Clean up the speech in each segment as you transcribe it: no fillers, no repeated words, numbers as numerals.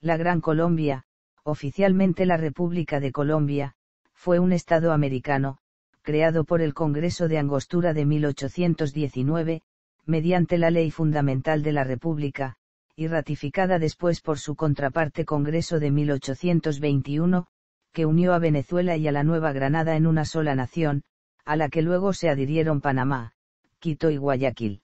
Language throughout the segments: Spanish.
La Gran Colombia, oficialmente la República de Colombia, fue un estado americano, creado por el Congreso de Angostura de 1819, mediante la Ley Fundamental de la República, y ratificada después por su contraparte Congreso de 1821, que unió a Venezuela y a la Nueva Granada en una sola nación, a la que luego se adhirieron Panamá, Quito y Guayaquil.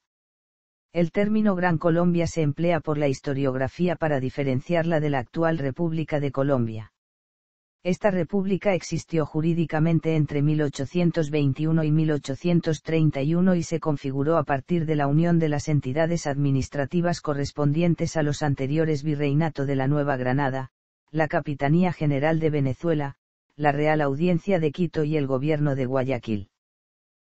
El término Gran Colombia se emplea por la historiografía para diferenciarla de la actual República de Colombia. Esta república existió jurídicamente entre 1821 y 1831 y se configuró a partir de la unión de las entidades administrativas correspondientes a los anteriores Virreinato de la Nueva Granada, la Capitanía General de Venezuela, la Real Audiencia de Quito y el Gobierno de Guayaquil.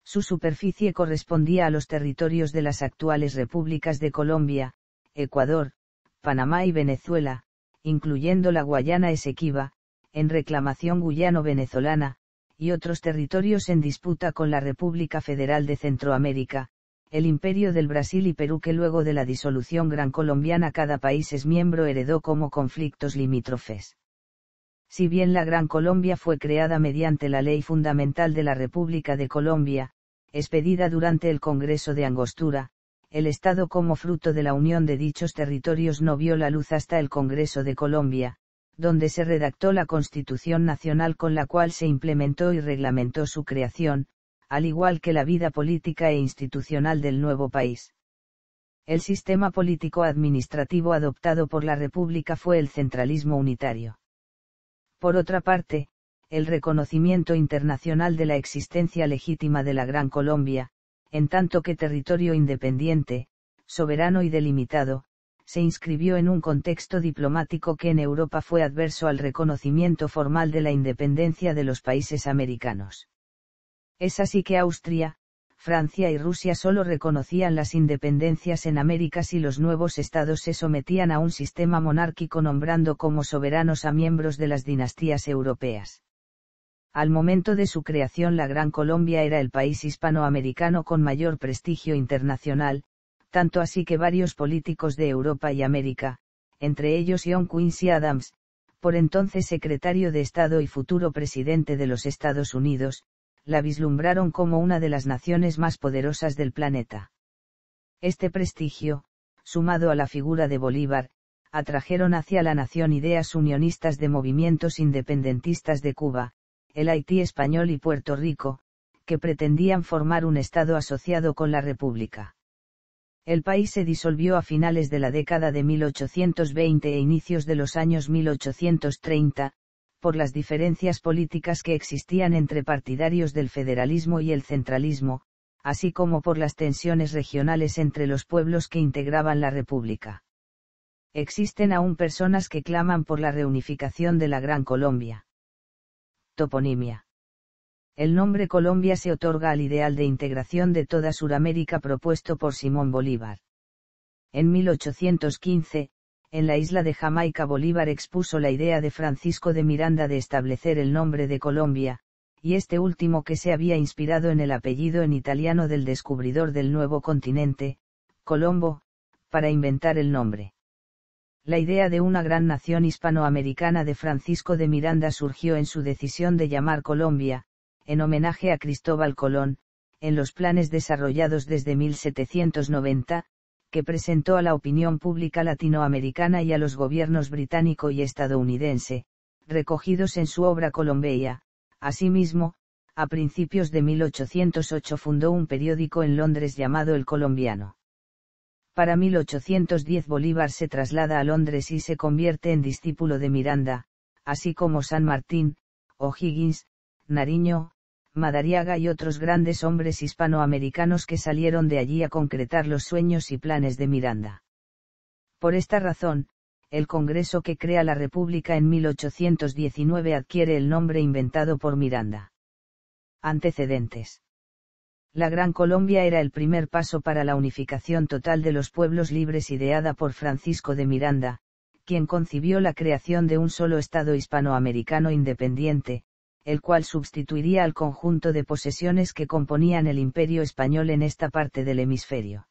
Su superficie correspondía a los territorios de las actuales repúblicas de Colombia, Ecuador, Panamá y Venezuela, incluyendo la Guayana Esequiba, en reclamación guyano-venezolana, y otros territorios en disputa con la República Federal de Centroamérica, el Imperio del Brasil y Perú, que luego de la disolución gran colombiana cada país es miembro heredó como conflictos limítrofes. Si bien la Gran Colombia fue creada mediante la Ley Fundamental de la República de Colombia, expedida durante el Congreso de Angostura, el Estado como fruto de la unión de dichos territorios no vio la luz hasta el Congreso de Colombia, donde se redactó la Constitución Nacional con la cual se implementó y reglamentó su creación, al igual que la vida política e institucional del nuevo país. El sistema político-administrativo adoptado por la República fue el centralismo unitario. Por otra parte, el reconocimiento internacional de la existencia legítima de la Gran Colombia, en tanto que territorio independiente, soberano y delimitado, se inscribió en un contexto diplomático que en Europa fue adverso al reconocimiento formal de la independencia de los países americanos. Es así que Austria, Francia y Rusia solo reconocían las independencias en América si los nuevos estados se sometían a un sistema monárquico nombrando como soberanos a miembros de las dinastías europeas. Al momento de su creación la Gran Colombia era el país hispanoamericano con mayor prestigio internacional, tanto así que varios políticos de Europa y América, entre ellos John Quincy Adams, por entonces secretario de Estado y futuro presidente de los Estados Unidos, la vislumbraron como una de las naciones más poderosas del planeta. Este prestigio, sumado a la figura de Bolívar, atrajeron hacia la nación ideas unionistas de movimientos independentistas de Cuba, el Haití español y Puerto Rico, que pretendían formar un Estado asociado con la República. El país se disolvió a finales de la década de 1820 e inicios de los años 1830, por las diferencias políticas que existían entre partidarios del federalismo y el centralismo, así como por las tensiones regionales entre los pueblos que integraban la República. Existen aún personas que claman por la reunificación de la Gran Colombia. Toponimia. El nombre Colombia se otorga al ideal de integración de toda Suramérica propuesto por Simón Bolívar. En 1815, en la isla de Jamaica Bolívar expuso la idea de Francisco de Miranda de establecer el nombre de Colombia, y este último que se había inspirado en el apellido en italiano del descubridor del nuevo continente, Colombo, para inventar el nombre. La idea de una gran nación hispanoamericana de Francisco de Miranda surgió en su decisión de llamar Colombia, en homenaje a Cristóbal Colón, en los planes desarrollados desde 1790, que presentó a la opinión pública latinoamericana y a los gobiernos británico y estadounidense, recogidos en su obra Colombia. Asimismo, a principios de 1808 fundó un periódico en Londres llamado El Colombiano. Para 1810 Bolívar se traslada a Londres y se convierte en discípulo de Miranda, así como San Martín, O'Higgins, Nariño, Madariaga y otros grandes hombres hispanoamericanos que salieron de allí a concretar los sueños y planes de Miranda. Por esta razón, el Congreso que crea la República en 1819 adquiere el nombre inventado por Miranda. Antecedentes. La Gran Colombia era el primer paso para la unificación total de los pueblos libres ideada por Francisco de Miranda, quien concibió la creación de un solo Estado hispanoamericano independiente, el cual sustituiría al conjunto de posesiones que componían el Imperio español en esta parte del hemisferio.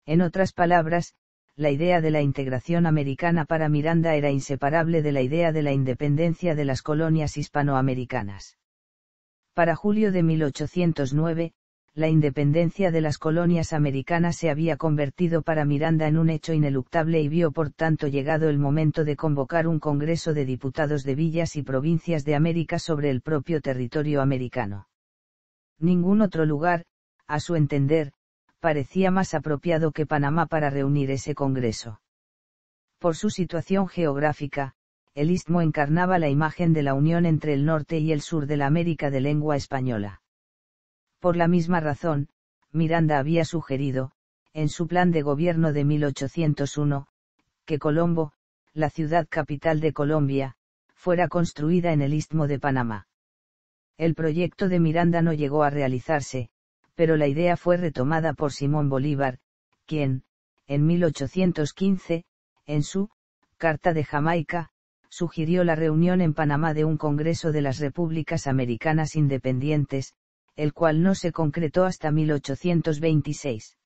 En otras palabras, la idea de la integración americana para Miranda era inseparable de la idea de la independencia de las colonias hispanoamericanas. Para julio de 1809, la independencia de las colonias americanas se había convertido para Miranda en un hecho ineluctable y vio por tanto llegado el momento de convocar un Congreso de Diputados de villas y provincias de América sobre el propio territorio americano. Ningún otro lugar, a su entender, parecía más apropiado que Panamá para reunir ese Congreso. Por su situación geográfica, el istmo encarnaba la imagen de la unión entre el norte y el sur de la América de lengua española. Por la misma razón, Miranda había sugerido, en su plan de gobierno de 1801, que Colombo, la ciudad capital de Colombia, fuera construida en el istmo de Panamá. El proyecto de Miranda no llegó a realizarse, pero la idea fue retomada por Simón Bolívar, quien, en 1815, en su Carta de Jamaica, sugirió la reunión en Panamá de un Congreso de las Repúblicas Americanas Independientes, el cual no se concretó hasta 1826.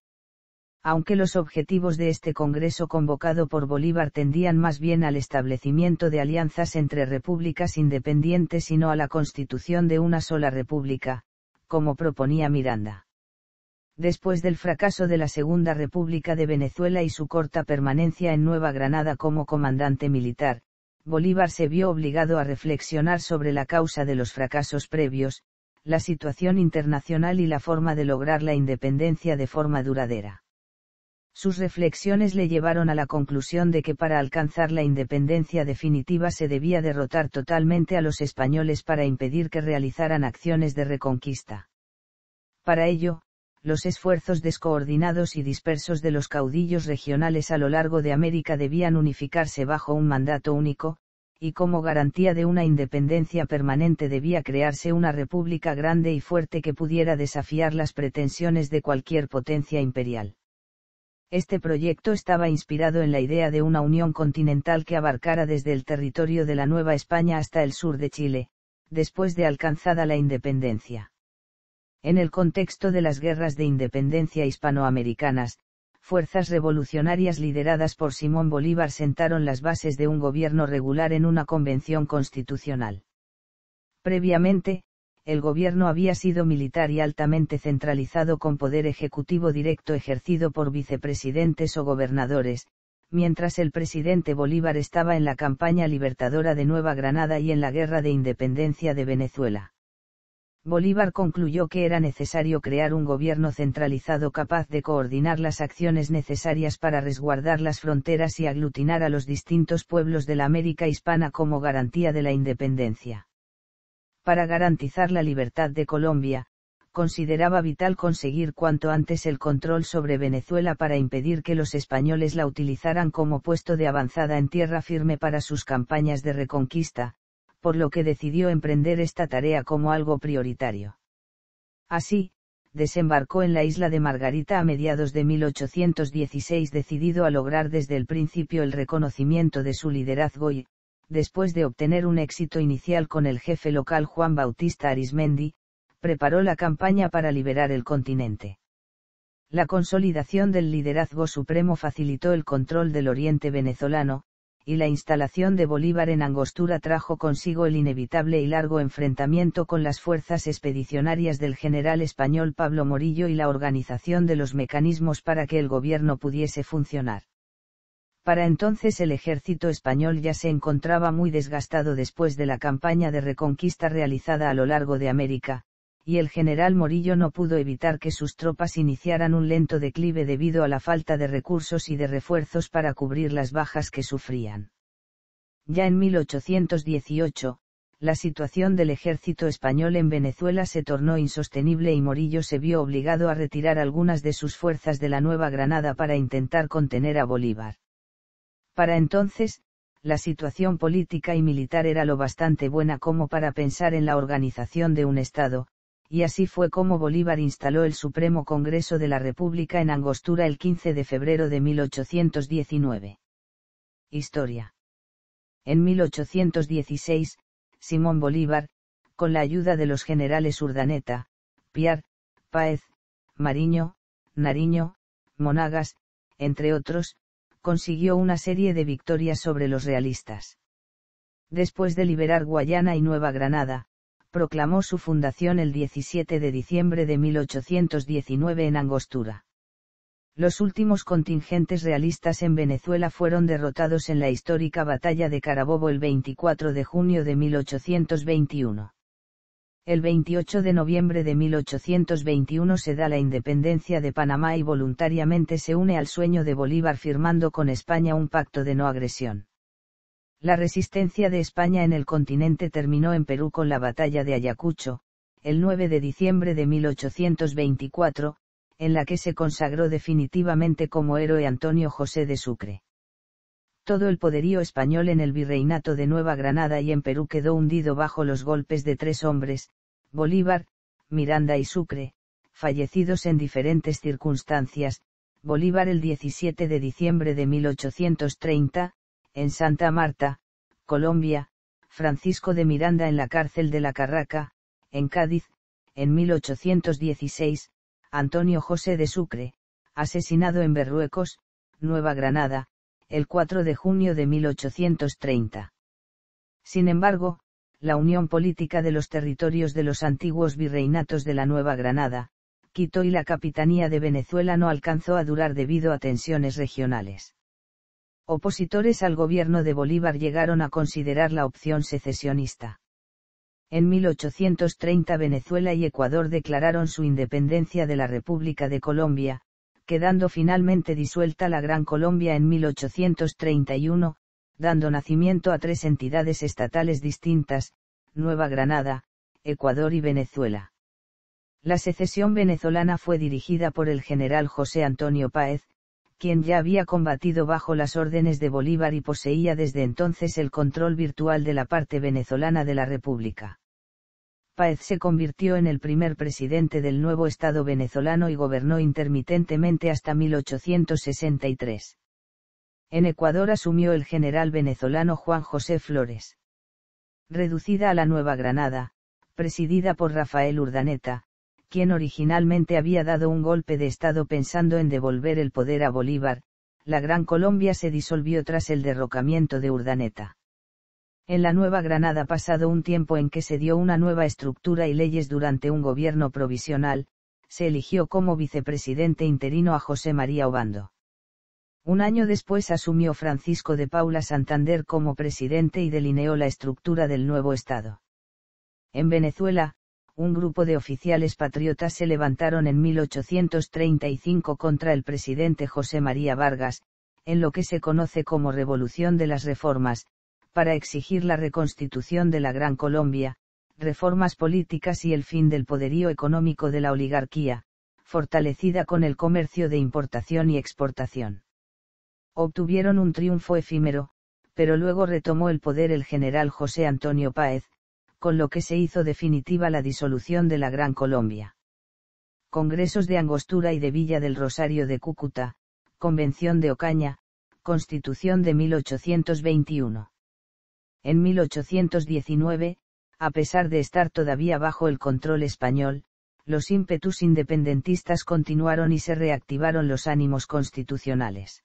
Aunque los objetivos de este Congreso convocado por Bolívar tendían más bien al establecimiento de alianzas entre repúblicas independientes y no a la constitución de una sola república, como proponía Miranda. Después del fracaso de la Segunda República de Venezuela y su corta permanencia en Nueva Granada como comandante militar, Bolívar se vio obligado a reflexionar sobre la causa de los fracasos previos, la situación internacional y la forma de lograr la independencia de forma duradera. Sus reflexiones le llevaron a la conclusión de que para alcanzar la independencia definitiva se debía derrotar totalmente a los españoles para impedir que realizaran acciones de reconquista. Para ello, los esfuerzos descoordinados y dispersos de los caudillos regionales a lo largo de América debían unificarse bajo un mandato único, y como garantía de una independencia permanente debía crearse una república grande y fuerte que pudiera desafiar las pretensiones de cualquier potencia imperial. Este proyecto estaba inspirado en la idea de una unión continental que abarcara desde el territorio de la Nueva España hasta el sur de Chile, después de alcanzada la independencia. En el contexto de las guerras de independencia hispanoamericanas, fuerzas revolucionarias lideradas por Simón Bolívar sentaron las bases de un gobierno regular en una convención constitucional. Previamente, el gobierno había sido militar y altamente centralizado con poder ejecutivo directo ejercido por vicepresidentes o gobernadores, mientras el presidente Bolívar estaba en la campaña libertadora de Nueva Granada y en la guerra de independencia de Venezuela. Bolívar concluyó que era necesario crear un gobierno centralizado capaz de coordinar las acciones necesarias para resguardar las fronteras y aglutinar a los distintos pueblos de la América hispana como garantía de la independencia. Para garantizar la libertad de Colombia, consideraba vital conseguir cuanto antes el control sobre Venezuela para impedir que los españoles la utilizaran como puesto de avanzada en tierra firme para sus campañas de reconquista, por lo que decidió emprender esta tarea como algo prioritario. Así, desembarcó en la isla de Margarita a mediados de 1816 decidido a lograr desde el principio el reconocimiento de su liderazgo y, después de obtener un éxito inicial con el jefe local Juan Bautista Arismendi, preparó la campaña para liberar el continente. La consolidación del liderazgo supremo facilitó el control del oriente venezolano, y la instalación de Bolívar en Angostura trajo consigo el inevitable y largo enfrentamiento con las fuerzas expedicionarias del general español Pablo Morillo y la organización de los mecanismos para que el gobierno pudiese funcionar. Para entonces el ejército español ya se encontraba muy desgastado después de la campaña de reconquista realizada a lo largo de América, y el general Morillo no pudo evitar que sus tropas iniciaran un lento declive debido a la falta de recursos y de refuerzos para cubrir las bajas que sufrían. Ya en 1818, la situación del ejército español en Venezuela se tornó insostenible y Morillo se vio obligado a retirar algunas de sus fuerzas de la Nueva Granada para intentar contener a Bolívar. Para entonces, la situación política y militar era lo bastante buena como para pensar en la organización de un Estado, y así fue como Bolívar instaló el Supremo Congreso de la República en Angostura el 15 de febrero de 1819. Historia. En 1816, Simón Bolívar, con la ayuda de los generales Urdaneta, Piar, Páez, Mariño, Nariño, Monagas, entre otros, consiguió una serie de victorias sobre los realistas. Después de liberar Guayana y Nueva Granada, proclamó su fundación el 17 de diciembre de 1819 en Angostura. Los últimos contingentes realistas en Venezuela fueron derrotados en la histórica batalla de Carabobo el 24 de junio de 1821. El 28 de noviembre de 1821 se da la independencia de Panamá y voluntariamente se une al sueño de Bolívar firmando con España un pacto de no agresión. La resistencia de España en el continente terminó en Perú con la batalla de Ayacucho, el 9 de diciembre de 1824, en la que se consagró definitivamente como héroe Antonio José de Sucre. Todo el poderío español en el virreinato de Nueva Granada y en Perú quedó hundido bajo los golpes de tres hombres, Bolívar, Miranda y Sucre, fallecidos en diferentes circunstancias, Bolívar el 17 de diciembre de 1830, en Santa Marta, Colombia, Francisco de Miranda en la cárcel de La Carraca, en Cádiz, en 1816, Antonio José de Sucre, asesinado en Berruecos, Nueva Granada, el 4 de junio de 1830. Sin embargo, la unión política de los territorios de los antiguos virreinatos de la Nueva Granada, Quito y la Capitanía de Venezuela no alcanzó a durar debido a tensiones regionales. Opositores al gobierno de Bolívar llegaron a considerar la opción secesionista. En 1830 Venezuela y Ecuador declararon su independencia de la República de Colombia, quedando finalmente disuelta la Gran Colombia en 1831, dando nacimiento a tres entidades estatales distintas, Nueva Granada, Ecuador y Venezuela. La secesión venezolana fue dirigida por el general José Antonio Páez, quien ya había combatido bajo las órdenes de Bolívar y poseía desde entonces el control virtual de la parte venezolana de la República. Páez se convirtió en el primer presidente del nuevo Estado venezolano y gobernó intermitentemente hasta 1863. En Ecuador asumió el general venezolano Juan José Flores. Reducida a la Nueva Granada, presidida por Rafael Urdaneta, quien originalmente había dado un golpe de Estado pensando en devolver el poder a Bolívar, la Gran Colombia se disolvió tras el derrocamiento de Urdaneta. En la Nueva Granada pasado un tiempo en que se dio una nueva estructura y leyes durante un gobierno provisional, se eligió como vicepresidente interino a José María Obando. Un año después asumió Francisco de Paula Santander como presidente y delineó la estructura del nuevo Estado. En Venezuela, un grupo de oficiales patriotas se levantaron en 1835 contra el presidente José María Vargas, en lo que se conoce como Revolución de las Reformas, para exigir la reconstitución de la Gran Colombia, reformas políticas y el fin del poderío económico de la oligarquía, fortalecida con el comercio de importación y exportación. Obtuvieron un triunfo efímero, pero luego retomó el poder el general José Antonio Páez, con lo que se hizo definitiva la disolución de la Gran Colombia. Congresos de Angostura y de Villa del Rosario de Cúcuta, Convención de Ocaña, Constitución de 1821. En 1819, a pesar de estar todavía bajo el control español, los ímpetus independentistas continuaron y se reactivaron los ánimos constitucionales.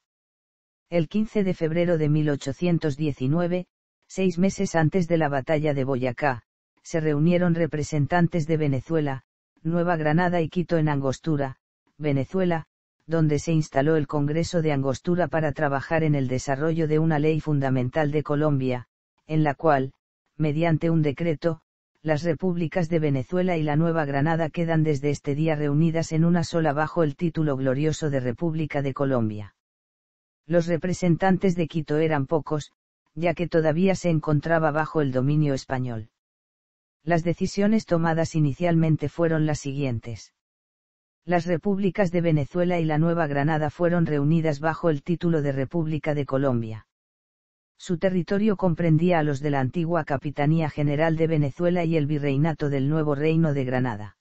El 15 de febrero de 1819, 6 meses antes de la batalla de Boyacá, se reunieron representantes de Venezuela, Nueva Granada y Quito en Angostura, Venezuela, donde se instaló el Congreso de Angostura para trabajar en el desarrollo de una ley fundamental de Colombia, en la cual, mediante un decreto, las repúblicas de Venezuela y la Nueva Granada quedan desde este día reunidas en una sola bajo el título glorioso de República de Colombia. Los representantes de Quito eran pocos, ya que todavía se encontraba bajo el dominio español. Las decisiones tomadas inicialmente fueron las siguientes. Las repúblicas de Venezuela y la Nueva Granada fueron reunidas bajo el título de República de Colombia. Su territorio comprendía a los de la antigua Capitanía General de Venezuela y el virreinato del nuevo Reino de Granada.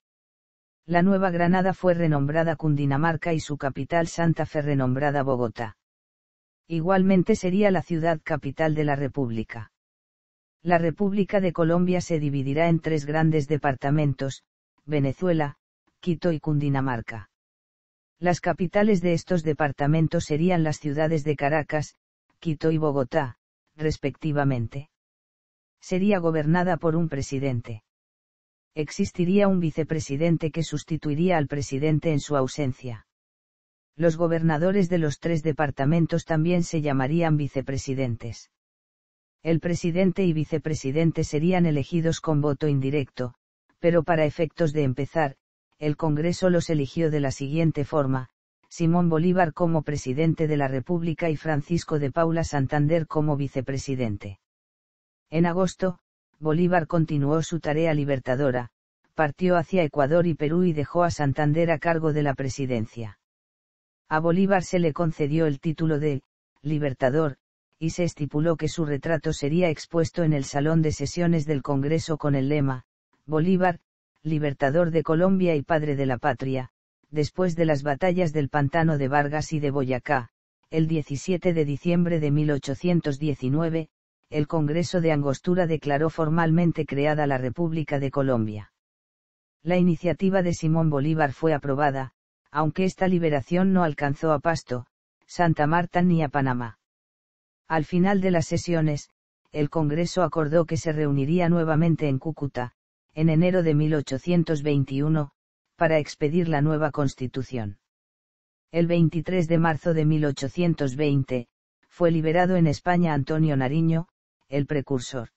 La Nueva Granada fue renombrada Cundinamarca y su capital Santa Fe renombrada Bogotá. Igualmente sería la ciudad capital de la República. La República de Colombia se dividirá en 3 grandes departamentos, Venezuela, Quito y Cundinamarca. Las capitales de estos departamentos serían las ciudades de Caracas, Quito y Bogotá, respectivamente. Sería gobernada por un presidente. Existiría un vicepresidente que sustituiría al presidente en su ausencia. Los gobernadores de los 3 departamentos también se llamarían vicepresidentes. El presidente y vicepresidente serían elegidos con voto indirecto, pero para efectos de empezar, el Congreso los eligió de la siguiente forma: Simón Bolívar como presidente de la República y Francisco de Paula Santander como vicepresidente. En agosto, Bolívar continuó su tarea libertadora, partió hacia Ecuador y Perú y dejó a Santander a cargo de la presidencia. A Bolívar se le concedió el título de Libertador, y se estipuló que su retrato sería expuesto en el Salón de Sesiones del Congreso con el lema: Bolívar, Libertador de Colombia y Padre de la Patria. Después de las batallas del Pantano de Vargas y de Boyacá, el 17 de diciembre de 1819, el Congreso de Angostura declaró formalmente creada la República de Colombia. La iniciativa de Simón Bolívar fue aprobada, aunque esta liberación no alcanzó a Pasto, Santa Marta ni a Panamá. Al final de las sesiones, el Congreso acordó que se reuniría nuevamente en Cúcuta, en enero de 1821, para expedir la nueva Constitución. El 23 de marzo de 1820, fue liberado en España Antonio Nariño, el precursor.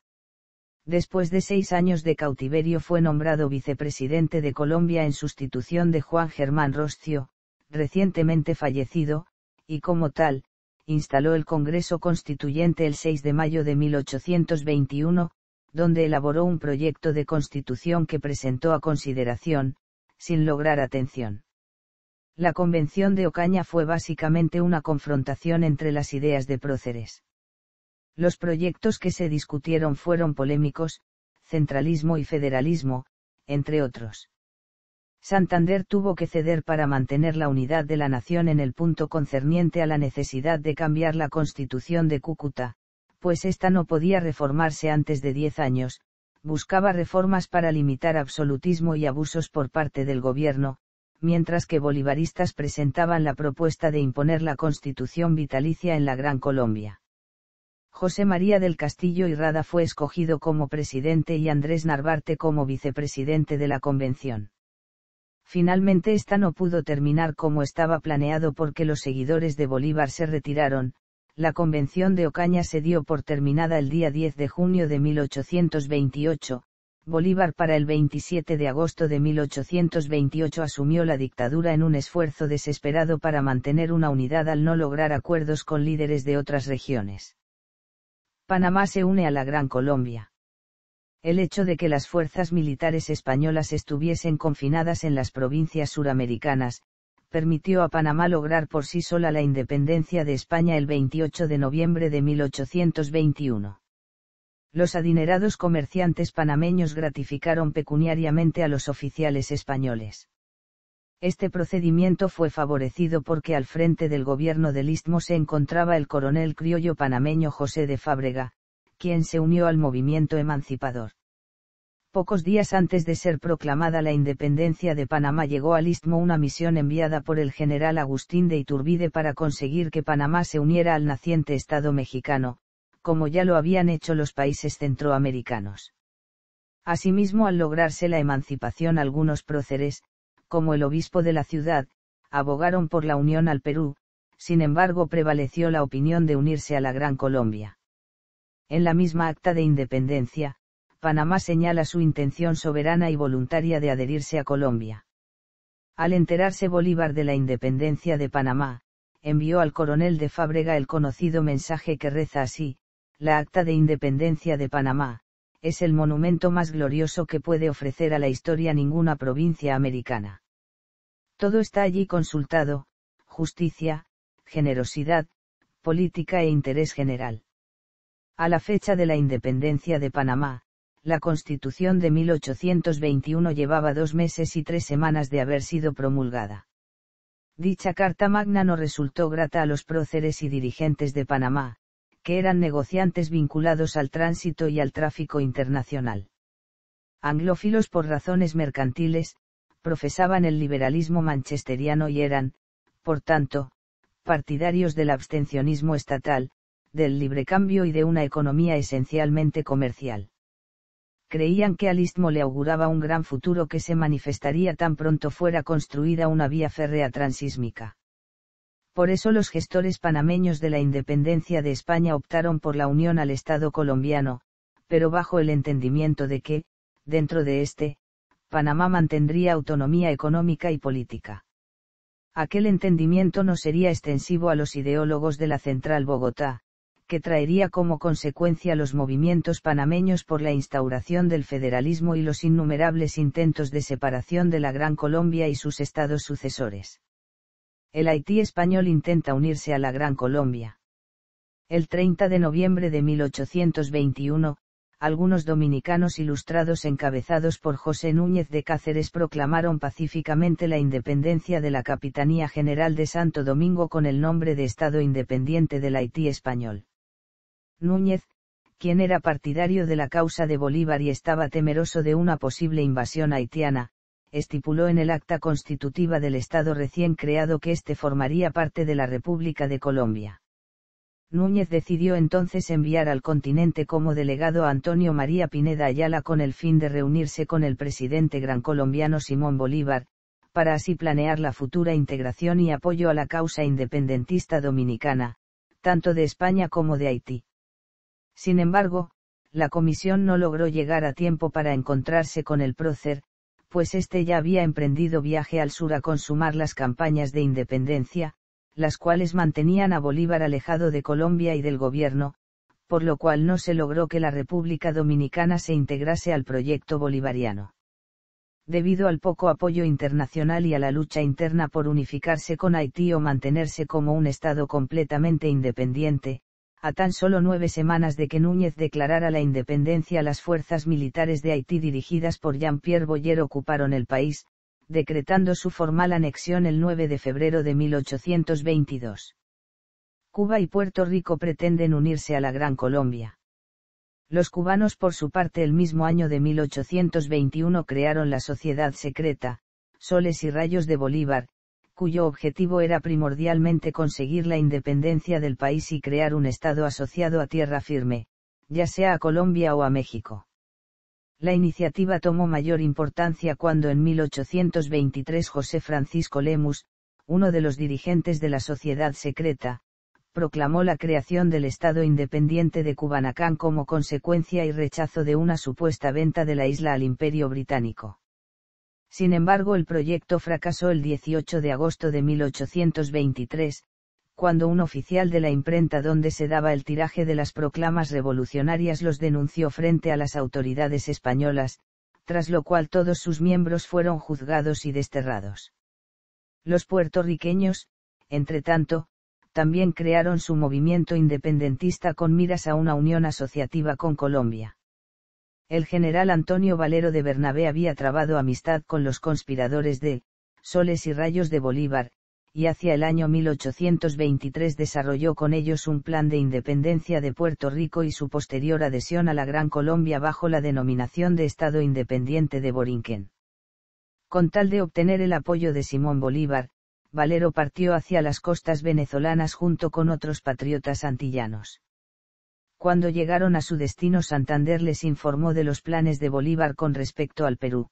Después de 6 años de cautiverio fue nombrado vicepresidente de Colombia en sustitución de Juan Germán Roscio, recientemente fallecido, y como tal, instaló el Congreso Constituyente el 6 de mayo de 1821, donde elaboró un proyecto de constitución que presentó a consideración, sin lograr atención. La Convención de Ocaña fue básicamente una confrontación entre las ideas de próceres. Los proyectos que se discutieron fueron polémicos, centralismo y federalismo, entre otros. Santander tuvo que ceder para mantener la unidad de la nación en el punto concerniente a la necesidad de cambiar la Constitución de Cúcuta, pues ésta no podía reformarse antes de 10 años, buscaba reformas para limitar absolutismo y abusos por parte del gobierno, mientras que bolivaristas presentaban la propuesta de imponer la Constitución vitalicia en la Gran Colombia. José María del Castillo y Rada fue escogido como presidente y Andrés Narvarte como vicepresidente de la convención. Finalmente esta no pudo terminar como estaba planeado porque los seguidores de Bolívar se retiraron. La convención de Ocaña se dio por terminada el día 10 de junio de 1828, Bolívar para el 27 de agosto de 1828 asumió la dictadura en un esfuerzo desesperado para mantener una unidad al no lograr acuerdos con líderes de otras regiones. Panamá se une a la Gran Colombia. El hecho de que las fuerzas militares españolas estuviesen confinadas en las provincias suramericanas, permitió a Panamá lograr por sí sola la independencia de España el 28 de noviembre de 1821. Los adinerados comerciantes panameños gratificaron pecuniariamente a los oficiales españoles. Este procedimiento fue favorecido porque al frente del gobierno del Istmo se encontraba el coronel criollo panameño José de Fábrega, quien se unió al movimiento emancipador. Pocos días antes de ser proclamada la independencia de Panamá llegó al Istmo una misión enviada por el general Agustín de Iturbide para conseguir que Panamá se uniera al naciente Estado mexicano, como ya lo habían hecho los países centroamericanos. Asimismo, al lograrse la emancipación, algunos próceres, como el obispo de la ciudad, abogaron por la unión al Perú, sin embargo prevaleció la opinión de unirse a la Gran Colombia. En la misma acta de independencia, Panamá señala su intención soberana y voluntaria de adherirse a Colombia. Al enterarse Bolívar de la independencia de Panamá, envió al coronel de Fábrega el conocido mensaje que reza así: la acta de independencia de Panamá, es el monumento más glorioso que puede ofrecer a la historia ninguna provincia americana. Todo está allí consultado: justicia, generosidad, política e interés general. A la fecha de la independencia de Panamá, la Constitución de 1821 llevaba 2 meses y 3 semanas de haber sido promulgada. Dicha Carta Magna no resultó grata a los próceres y dirigentes de Panamá, que eran negociantes vinculados al tránsito y al tráfico internacional. Anglófilos por razones mercantiles, profesaban el liberalismo manchesteriano y eran, por tanto, partidarios del abstencionismo estatal, del librecambio y de una economía esencialmente comercial. Creían que al istmo le auguraba un gran futuro que se manifestaría tan pronto fuera construida una vía férrea transísmica. Por eso los gestores panameños de la independencia de España optaron por la unión al Estado colombiano, pero bajo el entendimiento de que, dentro de este, Panamá mantendría autonomía económica y política. Aquel entendimiento no sería extensivo a los ideólogos de la Central Bogotá, que traería como consecuencia los movimientos panameños por la instauración del federalismo y los innumerables intentos de separación de la Gran Colombia y sus estados sucesores. El Haití español intenta unirse a la Gran Colombia. El 30 de noviembre de 1821, algunos dominicanos ilustrados encabezados por José Núñez de Cáceres proclamaron pacíficamente la independencia de la Capitanía General de Santo Domingo con el nombre de Estado Independiente del Haití español. Núñez, quien era partidario de la causa de Bolívar y estaba temeroso de una posible invasión haitiana, estipuló en el acta constitutiva del Estado recién creado que éste formaría parte de la República de Colombia. Núñez decidió entonces enviar al continente como delegado a Antonio María Pineda Ayala con el fin de reunirse con el presidente gran colombiano Simón Bolívar, para así planear la futura integración y apoyo a la causa independentista dominicana, tanto de España como de Haití. Sin embargo, la comisión no logró llegar a tiempo para encontrarse con el prócer, pues éste ya había emprendido viaje al sur a consumar las campañas de independencia, las cuales mantenían a Bolívar alejado de Colombia y del gobierno, por lo cual no se logró que la República Dominicana se integrase al proyecto bolivariano. Debido al poco apoyo internacional y a la lucha interna por unificarse con Haití o mantenerse como un Estado completamente independiente, a tan solo 9 semanas de que Núñez declarara la independencia, las fuerzas militares de Haití dirigidas por Jean-Pierre Boyer ocuparon el país, decretando su formal anexión el 9 de febrero de 1822. Cuba y Puerto Rico pretenden unirse a la Gran Colombia. Los cubanos por su parte el mismo año de 1821 crearon la Sociedad Secreta, Soles y Rayos de Bolívar, cuyo objetivo era primordialmente conseguir la independencia del país y crear un Estado asociado a tierra firme, ya sea a Colombia o a México. La iniciativa tomó mayor importancia cuando en 1823 José Francisco Lemus, uno de los dirigentes de la Sociedad Secreta, proclamó la creación del Estado Independiente de Cubanacán como consecuencia y rechazo de una supuesta venta de la isla al Imperio Británico. Sin embargo, el proyecto fracasó el 18 de agosto de 1823, cuando un oficial de la imprenta donde se daba el tiraje de las proclamas revolucionarias los denunció frente a las autoridades españolas, tras lo cual todos sus miembros fueron juzgados y desterrados. Los puertorriqueños, entretanto, también crearon su movimiento independentista con miras a una unión asociativa con Colombia. El general Antonio Valero de Bernabé había trabado amistad con los conspiradores de Soles y Rayos de Bolívar, y hacia el año 1823 desarrolló con ellos un plan de independencia de Puerto Rico y su posterior adhesión a la Gran Colombia bajo la denominación de Estado Independiente de Borinquen. Con tal de obtener el apoyo de Simón Bolívar, Valero partió hacia las costas venezolanas junto con otros patriotas antillanos. Cuando llegaron a su destino, Santander les informó de los planes de Bolívar con respecto al Perú.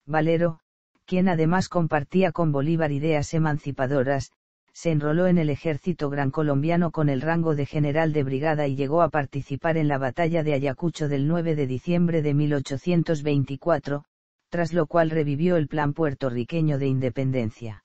Valero, quien además compartía con Bolívar ideas emancipadoras, se enroló en el ejército gran colombiano con el rango de general de brigada y llegó a participar en la batalla de Ayacucho del 9 de diciembre de 1824, tras lo cual revivió el plan puertorriqueño de independencia.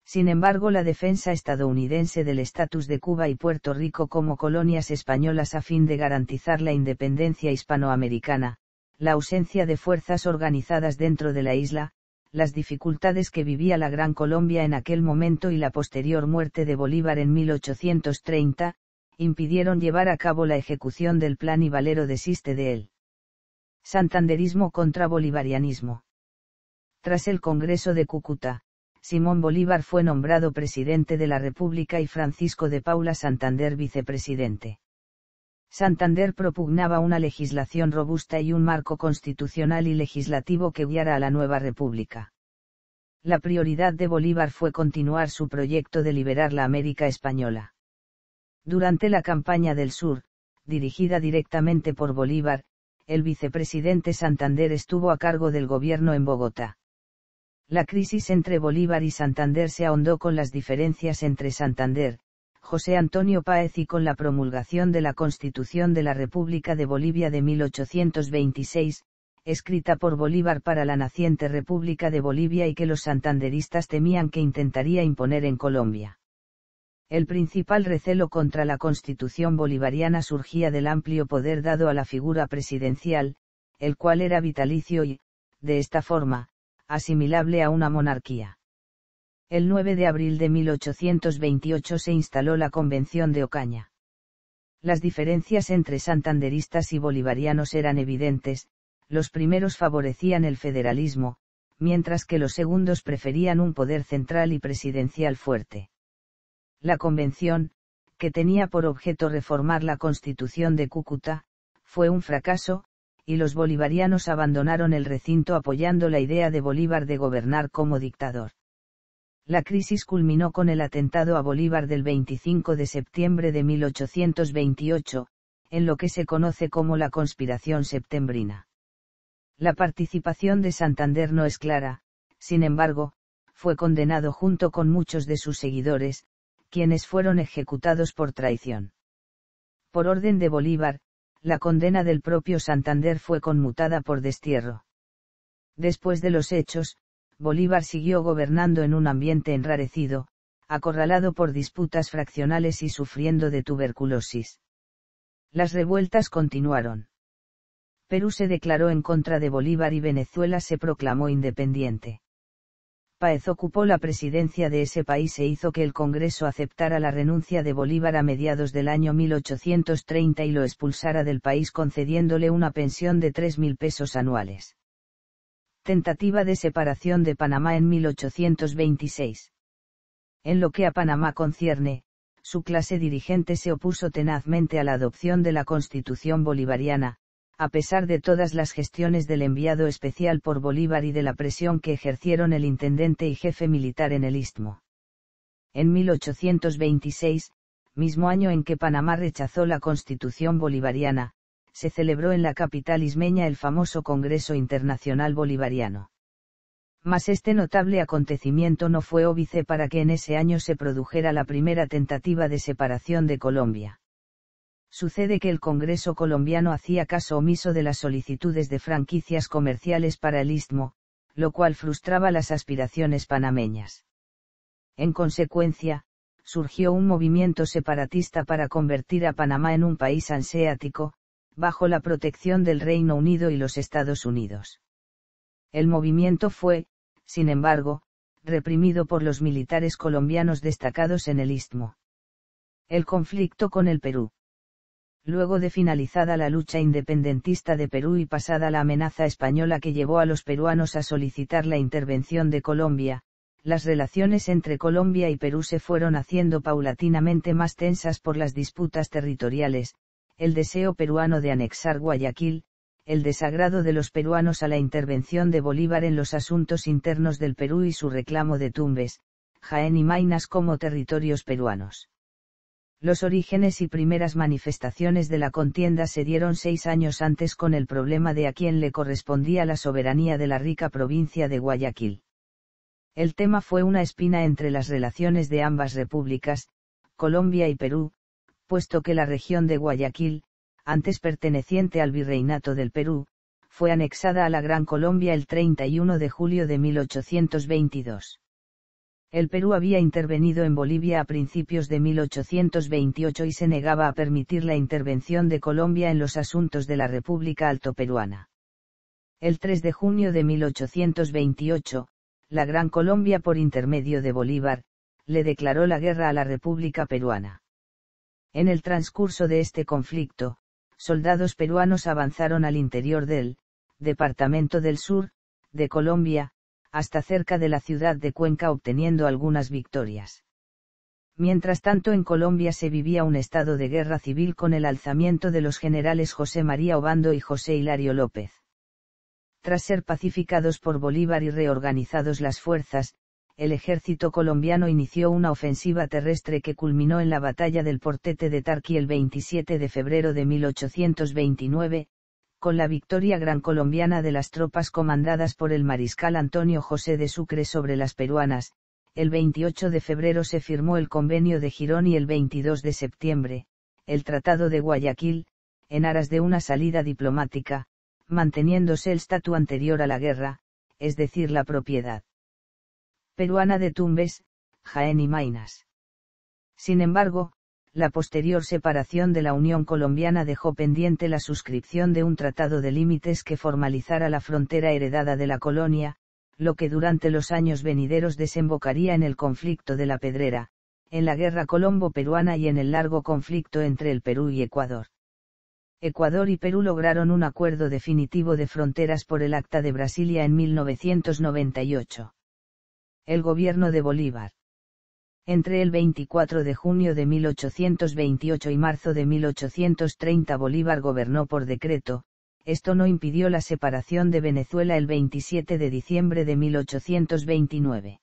Sin embargo, la defensa estadounidense del estatus de Cuba y Puerto Rico como colonias españolas a fin de garantizar la independencia hispanoamericana, la ausencia de fuerzas organizadas dentro de la isla, las dificultades que vivía la Gran Colombia en aquel momento y la posterior muerte de Bolívar en 1830, impidieron llevar a cabo la ejecución del plan y Valero desiste de él. Santanderismo contra bolivarianismo. Tras el Congreso de Cúcuta, Simón Bolívar fue nombrado presidente de la República y Francisco de Paula Santander vicepresidente. Santander propugnaba una legislación robusta y un marco constitucional y legislativo que guiara a la nueva república. La prioridad de Bolívar fue continuar su proyecto de liberar la América española. Durante la campaña del Sur, dirigida directamente por Bolívar, el vicepresidente Santander estuvo a cargo del gobierno en Bogotá. La crisis entre Bolívar y Santander se ahondó con las diferencias entre Santander, José Antonio Páez y con la promulgación de la Constitución de la República de Bolivia de 1826, escrita por Bolívar para la naciente República de Bolivia y que los santanderistas temían que intentaría imponer en Colombia. El principal recelo contra la Constitución bolivariana surgía del amplio poder dado a la figura presidencial, el cual era vitalicio y, de esta forma, asimilable a una monarquía. El 9 de abril de 1828 se instaló la Convención de Ocaña. Las diferencias entre santanderistas y bolivarianos eran evidentes, los primeros favorecían el federalismo, mientras que los segundos preferían un poder central y presidencial fuerte. La convención, que tenía por objeto reformar la Constitución de Cúcuta, fue un fracaso, y los bolivarianos abandonaron el recinto apoyando la idea de Bolívar de gobernar como dictador. La crisis culminó con el atentado a Bolívar del 25 de septiembre de 1828, en lo que se conoce como la conspiración septembrina. La participación de Santander no es clara, sin embargo, fue condenado junto con muchos de sus seguidores, quienes fueron ejecutados por traición. Por orden de Bolívar, la condena del propio Santander fue conmutada por destierro. Después de los hechos, Bolívar siguió gobernando en un ambiente enrarecido, acorralado por disputas fraccionales y sufriendo de tuberculosis. Las revueltas continuaron. Perú se declaró en contra de Bolívar y Venezuela se proclamó independiente. Páez ocupó la presidencia de ese país e hizo que el Congreso aceptara la renuncia de Bolívar a mediados del año 1830 y lo expulsara del país concediéndole una pensión de 3.000 pesos anuales. Tentativa de separación de Panamá en 1826. En lo que a Panamá concierne, su clase dirigente se opuso tenazmente a la adopción de la Constitución bolivariana, a pesar de todas las gestiones del enviado especial por Bolívar y de la presión que ejercieron el intendente y jefe militar en el Istmo. En 1826, mismo año en que Panamá rechazó la Constitución bolivariana, se celebró en la capital ismeña el famoso Congreso Internacional Bolivariano. Mas este notable acontecimiento no fue óbice para que en ese año se produjera la primera tentativa de separación de Colombia. Sucede que el Congreso colombiano hacía caso omiso de las solicitudes de franquicias comerciales para el Istmo, lo cual frustraba las aspiraciones panameñas. En consecuencia, surgió un movimiento separatista para convertir a Panamá en un país hanseático, bajo la protección del Reino Unido y los Estados Unidos. El movimiento fue, sin embargo, reprimido por los militares colombianos destacados en el Istmo. El conflicto con el Perú. Luego de finalizada la lucha independentista de Perú y pasada la amenaza española que llevó a los peruanos a solicitar la intervención de Colombia, las relaciones entre Colombia y Perú se fueron haciendo paulatinamente más tensas por las disputas territoriales, el deseo peruano de anexar Guayaquil, el desagrado de los peruanos a la intervención de Bolívar en los asuntos internos del Perú y su reclamo de Tumbes, Jaén y Maynas como territorios peruanos. Los orígenes y primeras manifestaciones de la contienda se dieron 6 años antes con el problema de a quién le correspondía la soberanía de la rica provincia de Guayaquil. El tema fue una espina entre las relaciones de ambas repúblicas, Colombia y Perú, puesto que la región de Guayaquil, antes perteneciente al Virreinato del Perú, fue anexada a la Gran Colombia el 31 de julio de 1822. El Perú había intervenido en Bolivia a principios de 1828 y se negaba a permitir la intervención de Colombia en los asuntos de la República Altoperuana. El 3 de junio de 1828, la Gran Colombia por intermedio de Bolívar, le declaró la guerra a la República Peruana. En el transcurso de este conflicto, soldados peruanos avanzaron al interior del Departamento del Sur, de Colombia, hasta cerca de la ciudad de Cuenca obteniendo algunas victorias. Mientras tanto en Colombia se vivía un estado de guerra civil con el alzamiento de los generales José María Obando y José Hilario López. Tras ser pacificados por Bolívar y reorganizados las fuerzas, el ejército colombiano inició una ofensiva terrestre que culminó en la batalla del Portete de Tarqui el 27 de febrero de 1829, con la victoria gran colombiana de las tropas comandadas por el mariscal Antonio José de Sucre sobre las peruanas. El 28 de febrero se firmó el Convenio de Girón y el 22 de septiembre, el Tratado de Guayaquil, en aras de una salida diplomática, manteniéndose el estatus anterior a la guerra, es decir la propiedad peruana de Tumbes, Jaén y Maynas. Sin embargo, la posterior separación de la Unión Colombiana dejó pendiente la suscripción de un tratado de límites que formalizara la frontera heredada de la colonia, lo que durante los años venideros desembocaría en el conflicto de la Pedrera, en la guerra colombo-peruana y en el largo conflicto entre el Perú y Ecuador. Ecuador y Perú lograron un acuerdo definitivo de fronteras por el Acta de Brasilia en 1998. El gobierno de Bolívar. Entre el 24 de junio de 1828 y marzo de 1830 Bolívar gobernó por decreto. Esto no impidió la separación de Venezuela el 27 de diciembre de 1829.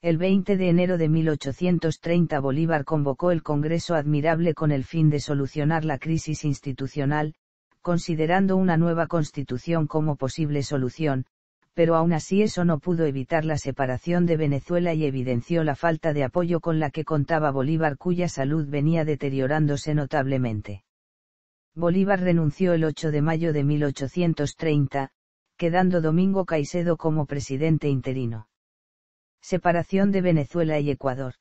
El 20 de enero de 1830 Bolívar convocó el Congreso Admirable con el fin de solucionar la crisis institucional, considerando una nueva constitución como posible solución, pero aún así eso no pudo evitar la separación de Venezuela y evidenció la falta de apoyo con la que contaba Bolívar, cuya salud venía deteriorándose notablemente. Bolívar renunció el 8 de mayo de 1830, quedando Domingo Caicedo como presidente interino. Separación de Venezuela y Ecuador.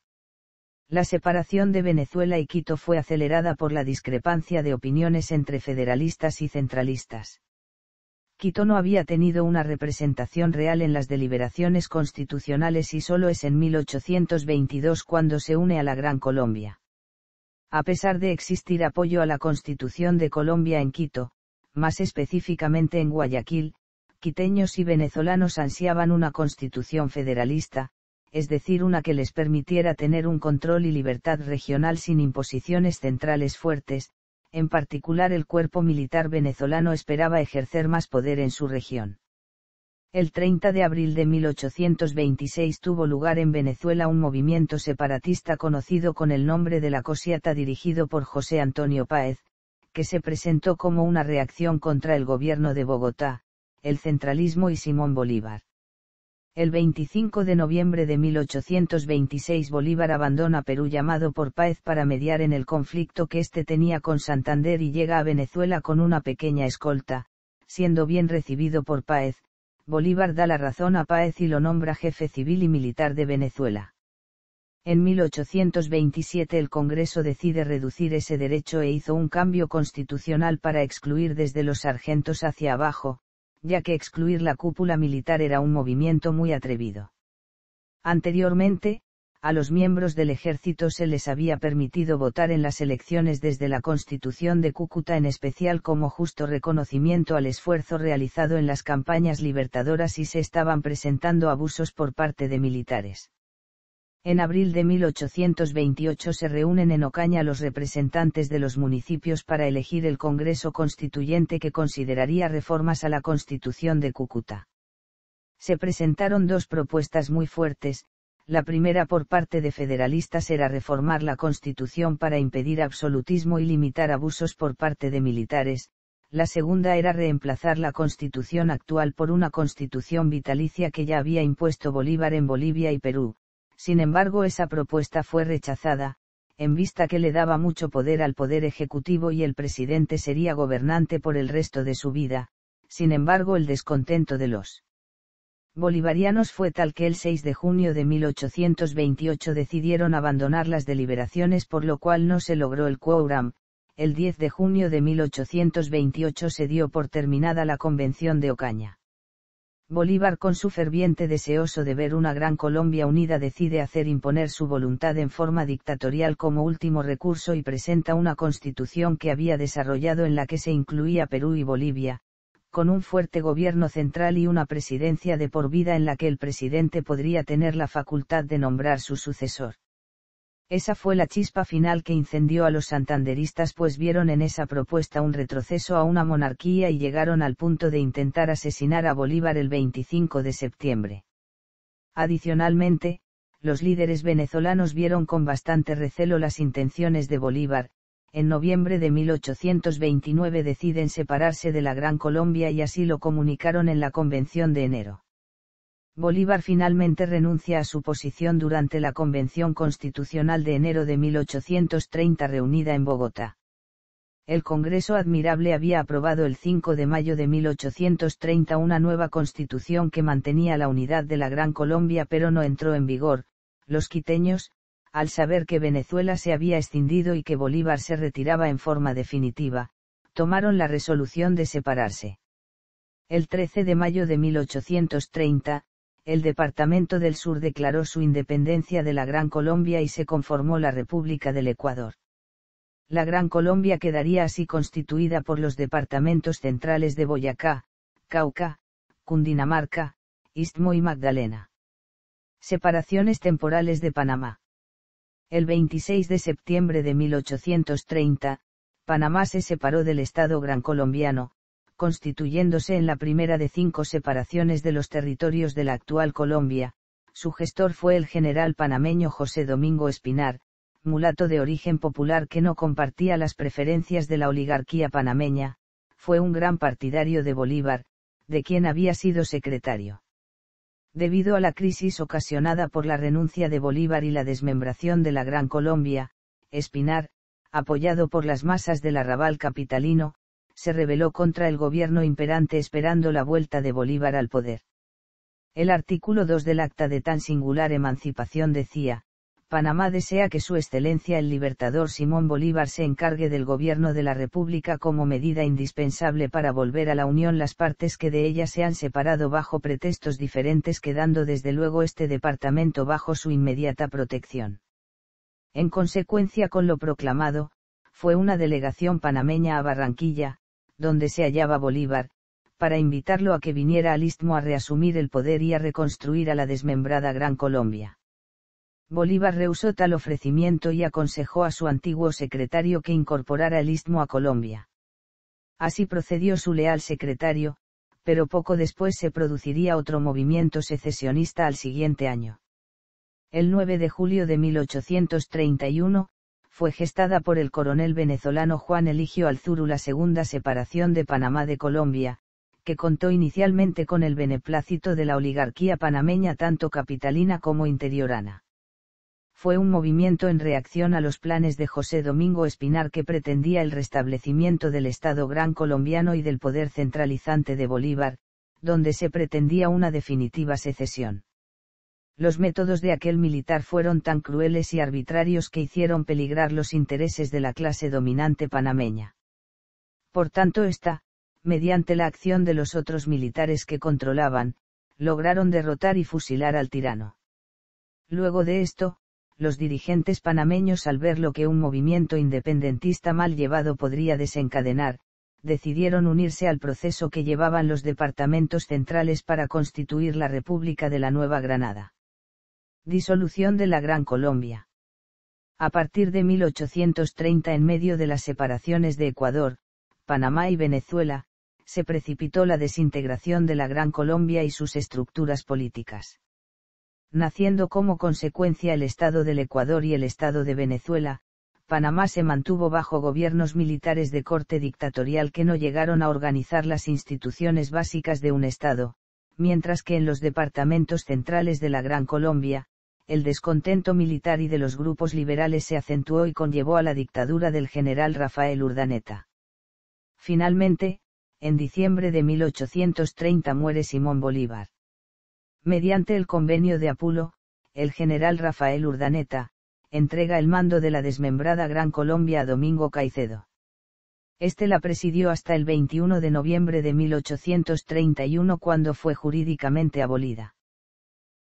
La separación de Venezuela y Quito fue acelerada por la discrepancia de opiniones entre federalistas y centralistas. Quito no había tenido una representación real en las deliberaciones constitucionales y solo es en 1822 cuando se une a la Gran Colombia. A pesar de existir apoyo a la Constitución de Colombia en Quito, más específicamente en Guayaquil, quiteños y venezolanos ansiaban una constitución federalista, es decir, una que les permitiera tener un control y libertad regional sin imposiciones centrales fuertes. En particular el cuerpo militar venezolano esperaba ejercer más poder en su región. El 30 de abril de 1826 tuvo lugar en Venezuela un movimiento separatista conocido con el nombre de la Cosiata dirigido por José Antonio Páez, que se presentó como una reacción contra el gobierno de Bogotá, el centralismo y Simón Bolívar. El 25 de noviembre de 1826 Bolívar abandona Perú llamado por Páez para mediar en el conflicto que éste tenía con Santander y llega a Venezuela con una pequeña escolta, siendo bien recibido por Páez. Bolívar da la razón a Páez y lo nombra jefe civil y militar de Venezuela. En 1827 el Congreso decide reducir ese derecho e hizo un cambio constitucional para excluir desde los sargentos hacia abajo, ya que excluir la cúpula militar era un movimiento muy atrevido. Anteriormente, a los miembros del ejército se les había permitido votar en las elecciones desde la Constitución de Cúcuta, en especial como justo reconocimiento al esfuerzo realizado en las campañas libertadoras, y se estaban presentando abusos por parte de militares. En abril de 1828 se reúnen en Ocaña los representantes de los municipios para elegir el Congreso Constituyente que consideraría reformas a la Constitución de Cúcuta. Se presentaron dos propuestas muy fuertes. La primera por parte de federalistas era reformar la Constitución para impedir absolutismo y limitar abusos por parte de militares. La segunda era reemplazar la Constitución actual por una Constitución vitalicia que ya había impuesto Bolívar en Bolivia y Perú. Sin embargo, esa propuesta fue rechazada, en vista que le daba mucho poder al Poder Ejecutivo y el presidente sería gobernante por el resto de su vida. Sin embargo, el descontento de los bolivarianos fue tal que el 6 de junio de 1828 decidieron abandonar las deliberaciones, por lo cual no se logró el quórum. El 10 de junio de 1828 se dio por terminada la Convención de Ocaña. Bolívar, con su ferviente deseoso de ver una Gran Colombia unida, decide hacer imponer su voluntad en forma dictatorial como último recurso y presenta una constitución que había desarrollado en la que se incluía Perú y Bolivia, con un fuerte gobierno central y una presidencia de por vida en la que el presidente podría tener la facultad de nombrar su sucesor. Esa fue la chispa final que incendió a los santanderistas, pues vieron en esa propuesta un retroceso a una monarquía y llegaron al punto de intentar asesinar a Bolívar el 25 de septiembre. Adicionalmente, los líderes venezolanos vieron con bastante recelo las intenciones de Bolívar. En noviembre de 1829 deciden separarse de la Gran Colombia y así lo comunicaron en la Convención de enero. Bolívar finalmente renuncia a su posición durante la Convención Constitucional de enero de 1830 reunida en Bogotá. El Congreso Admirable había aprobado el 5 de mayo de 1830 una nueva constitución que mantenía la unidad de la Gran Colombia pero no entró en vigor. Los quiteños, al saber que Venezuela se había escindido y que Bolívar se retiraba en forma definitiva, tomaron la resolución de separarse. El 13 de mayo de 1830, el Departamento del Sur declaró su independencia de la Gran Colombia y se conformó la República del Ecuador. La Gran Colombia quedaría así constituida por los departamentos centrales de Boyacá, Cauca, Cundinamarca, Istmo y Magdalena. Separaciones temporales de Panamá. El 26 de septiembre de 1830, Panamá se separó del Estado gran colombiano, constituyéndose en la primera de 5 separaciones de los territorios de la actual Colombia. Su gestor fue el general panameño José Domingo Espinar, mulato de origen popular que no compartía las preferencias de la oligarquía panameña, fue un gran partidario de Bolívar, de quien había sido secretario. Debido a la crisis ocasionada por la renuncia de Bolívar y la desmembración de la Gran Colombia, Espinar, apoyado por las masas del arrabal capitalino, se rebeló contra el gobierno imperante esperando la vuelta de Bolívar al poder. El artículo 2 del acta de tan singular emancipación decía: Panamá desea que su excelencia el libertador Simón Bolívar se encargue del gobierno de la República como medida indispensable para volver a la Unión las partes que de ella se han separado bajo pretextos diferentes, quedando desde luego este departamento bajo su inmediata protección. En consecuencia con lo proclamado, fue una delegación panameña a Barranquilla, donde se hallaba Bolívar, para invitarlo a que viniera al Istmo a reasumir el poder y a reconstruir a la desmembrada Gran Colombia. Bolívar rehusó tal ofrecimiento y aconsejó a su antiguo secretario que incorporara el Istmo a Colombia. Así procedió su leal secretario, pero poco después se produciría otro movimiento secesionista al siguiente año. El 9 de julio de 1831, fue gestada por el coronel venezolano Juan Eligio Alzuru la segunda separación de Panamá de Colombia, que contó inicialmente con el beneplácito de la oligarquía panameña tanto capitalina como interiorana. Fue un movimiento en reacción a los planes de José Domingo Espinar que pretendía el restablecimiento del Estado gran colombiano y del poder centralizante de Bolívar, donde se pretendía una definitiva secesión. Los métodos de aquel militar fueron tan crueles y arbitrarios que hicieron peligrar los intereses de la clase dominante panameña. Por tanto mediante la acción de los otros militares que controlaban, lograron derrotar y fusilar al tirano. Luego de esto, los dirigentes panameños, al ver lo que un movimiento independentista mal llevado podría desencadenar, decidieron unirse al proceso que llevaban los departamentos centrales para constituir la República de la Nueva Granada. Disolución de la Gran Colombia. A partir de 1830, en medio de las separaciones de Ecuador, Panamá y Venezuela, se precipitó la desintegración de la Gran Colombia y sus estructuras políticas. Naciendo como consecuencia el Estado del Ecuador y el Estado de Venezuela, Panamá se mantuvo bajo gobiernos militares de corte dictatorial que no llegaron a organizar las instituciones básicas de un Estado, mientras que en los departamentos centrales de la Gran Colombia, el descontento militar y de los grupos liberales se acentuó y conllevó a la dictadura del general Rafael Urdaneta. Finalmente, en diciembre de 1830 muere Simón Bolívar. Mediante el convenio de Apulo, el general Rafael Urdaneta entrega el mando de la desmembrada Gran Colombia a Domingo Caicedo. Este la presidió hasta el 21 de noviembre de 1831, cuando fue jurídicamente abolida.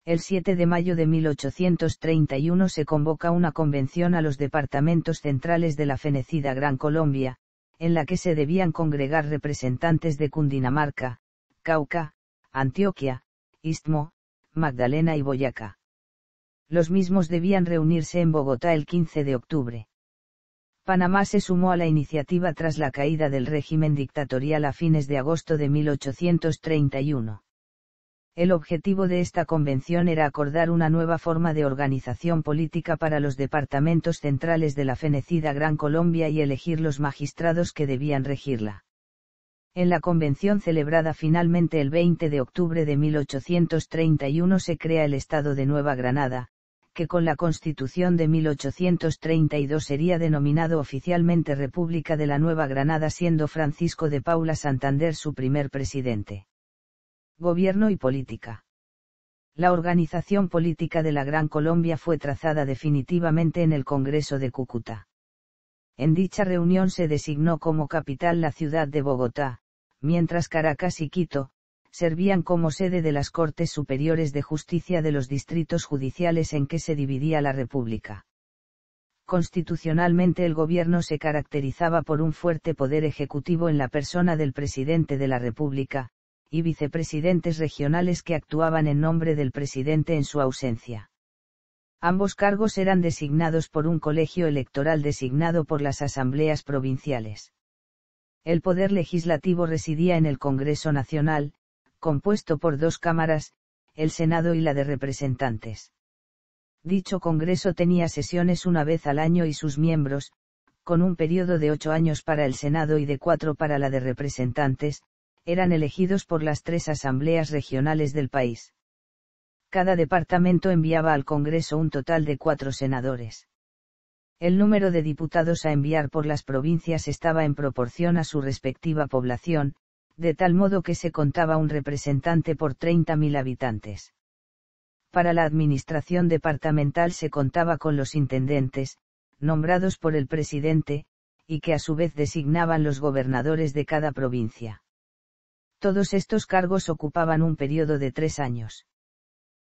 El 7 de mayo de 1831 se convoca una convención a los departamentos centrales de la fenecida Gran Colombia, en la que se debían congregar representantes de Cundinamarca, Cauca, Antioquia, Istmo, Magdalena y Boyacá. Los mismos debían reunirse en Bogotá el 15 de octubre. Panamá se sumó a la iniciativa tras la caída del régimen dictatorial a fines de agosto de 1831. El objetivo de esta convención era acordar una nueva forma de organización política para los departamentos centrales de la fenecida Gran Colombia y elegir los magistrados que debían regirla. En la convención celebrada finalmente el 20 de octubre de 1831 se crea el Estado de Nueva Granada, que con la Constitución de 1832 sería denominado oficialmente República de la Nueva Granada, siendo Francisco de Paula Santander su primer presidente. Gobierno y política. La organización política de la Gran Colombia fue trazada definitivamente en el Congreso de Cúcuta. En dicha reunión se designó como capital la ciudad de Bogotá, mientras Caracas y Quito servían como sede de las Cortes Superiores de Justicia de los distritos judiciales en que se dividía la República. Constitucionalmente el gobierno se caracterizaba por un fuerte poder ejecutivo en la persona del presidente de la República, y vicepresidentes regionales que actuaban en nombre del presidente en su ausencia. Ambos cargos eran designados por un colegio electoral designado por las asambleas provinciales. El poder legislativo residía en el Congreso Nacional, compuesto por dos cámaras, el Senado y la de Representantes. Dicho Congreso tenía sesiones una vez al año y sus miembros, con un periodo de 8 años para el Senado y de 4 para la de Representantes, eran elegidos por las 3 asambleas regionales del país. Cada departamento enviaba al Congreso un total de 4 senadores. El número de diputados a enviar por las provincias estaba en proporción a su respectiva población, de tal modo que se contaba un representante por 30.000 habitantes. Para la administración departamental se contaba con los intendentes, nombrados por el presidente, y que a su vez designaban los gobernadores de cada provincia. Todos estos cargos ocupaban un periodo de 3 años.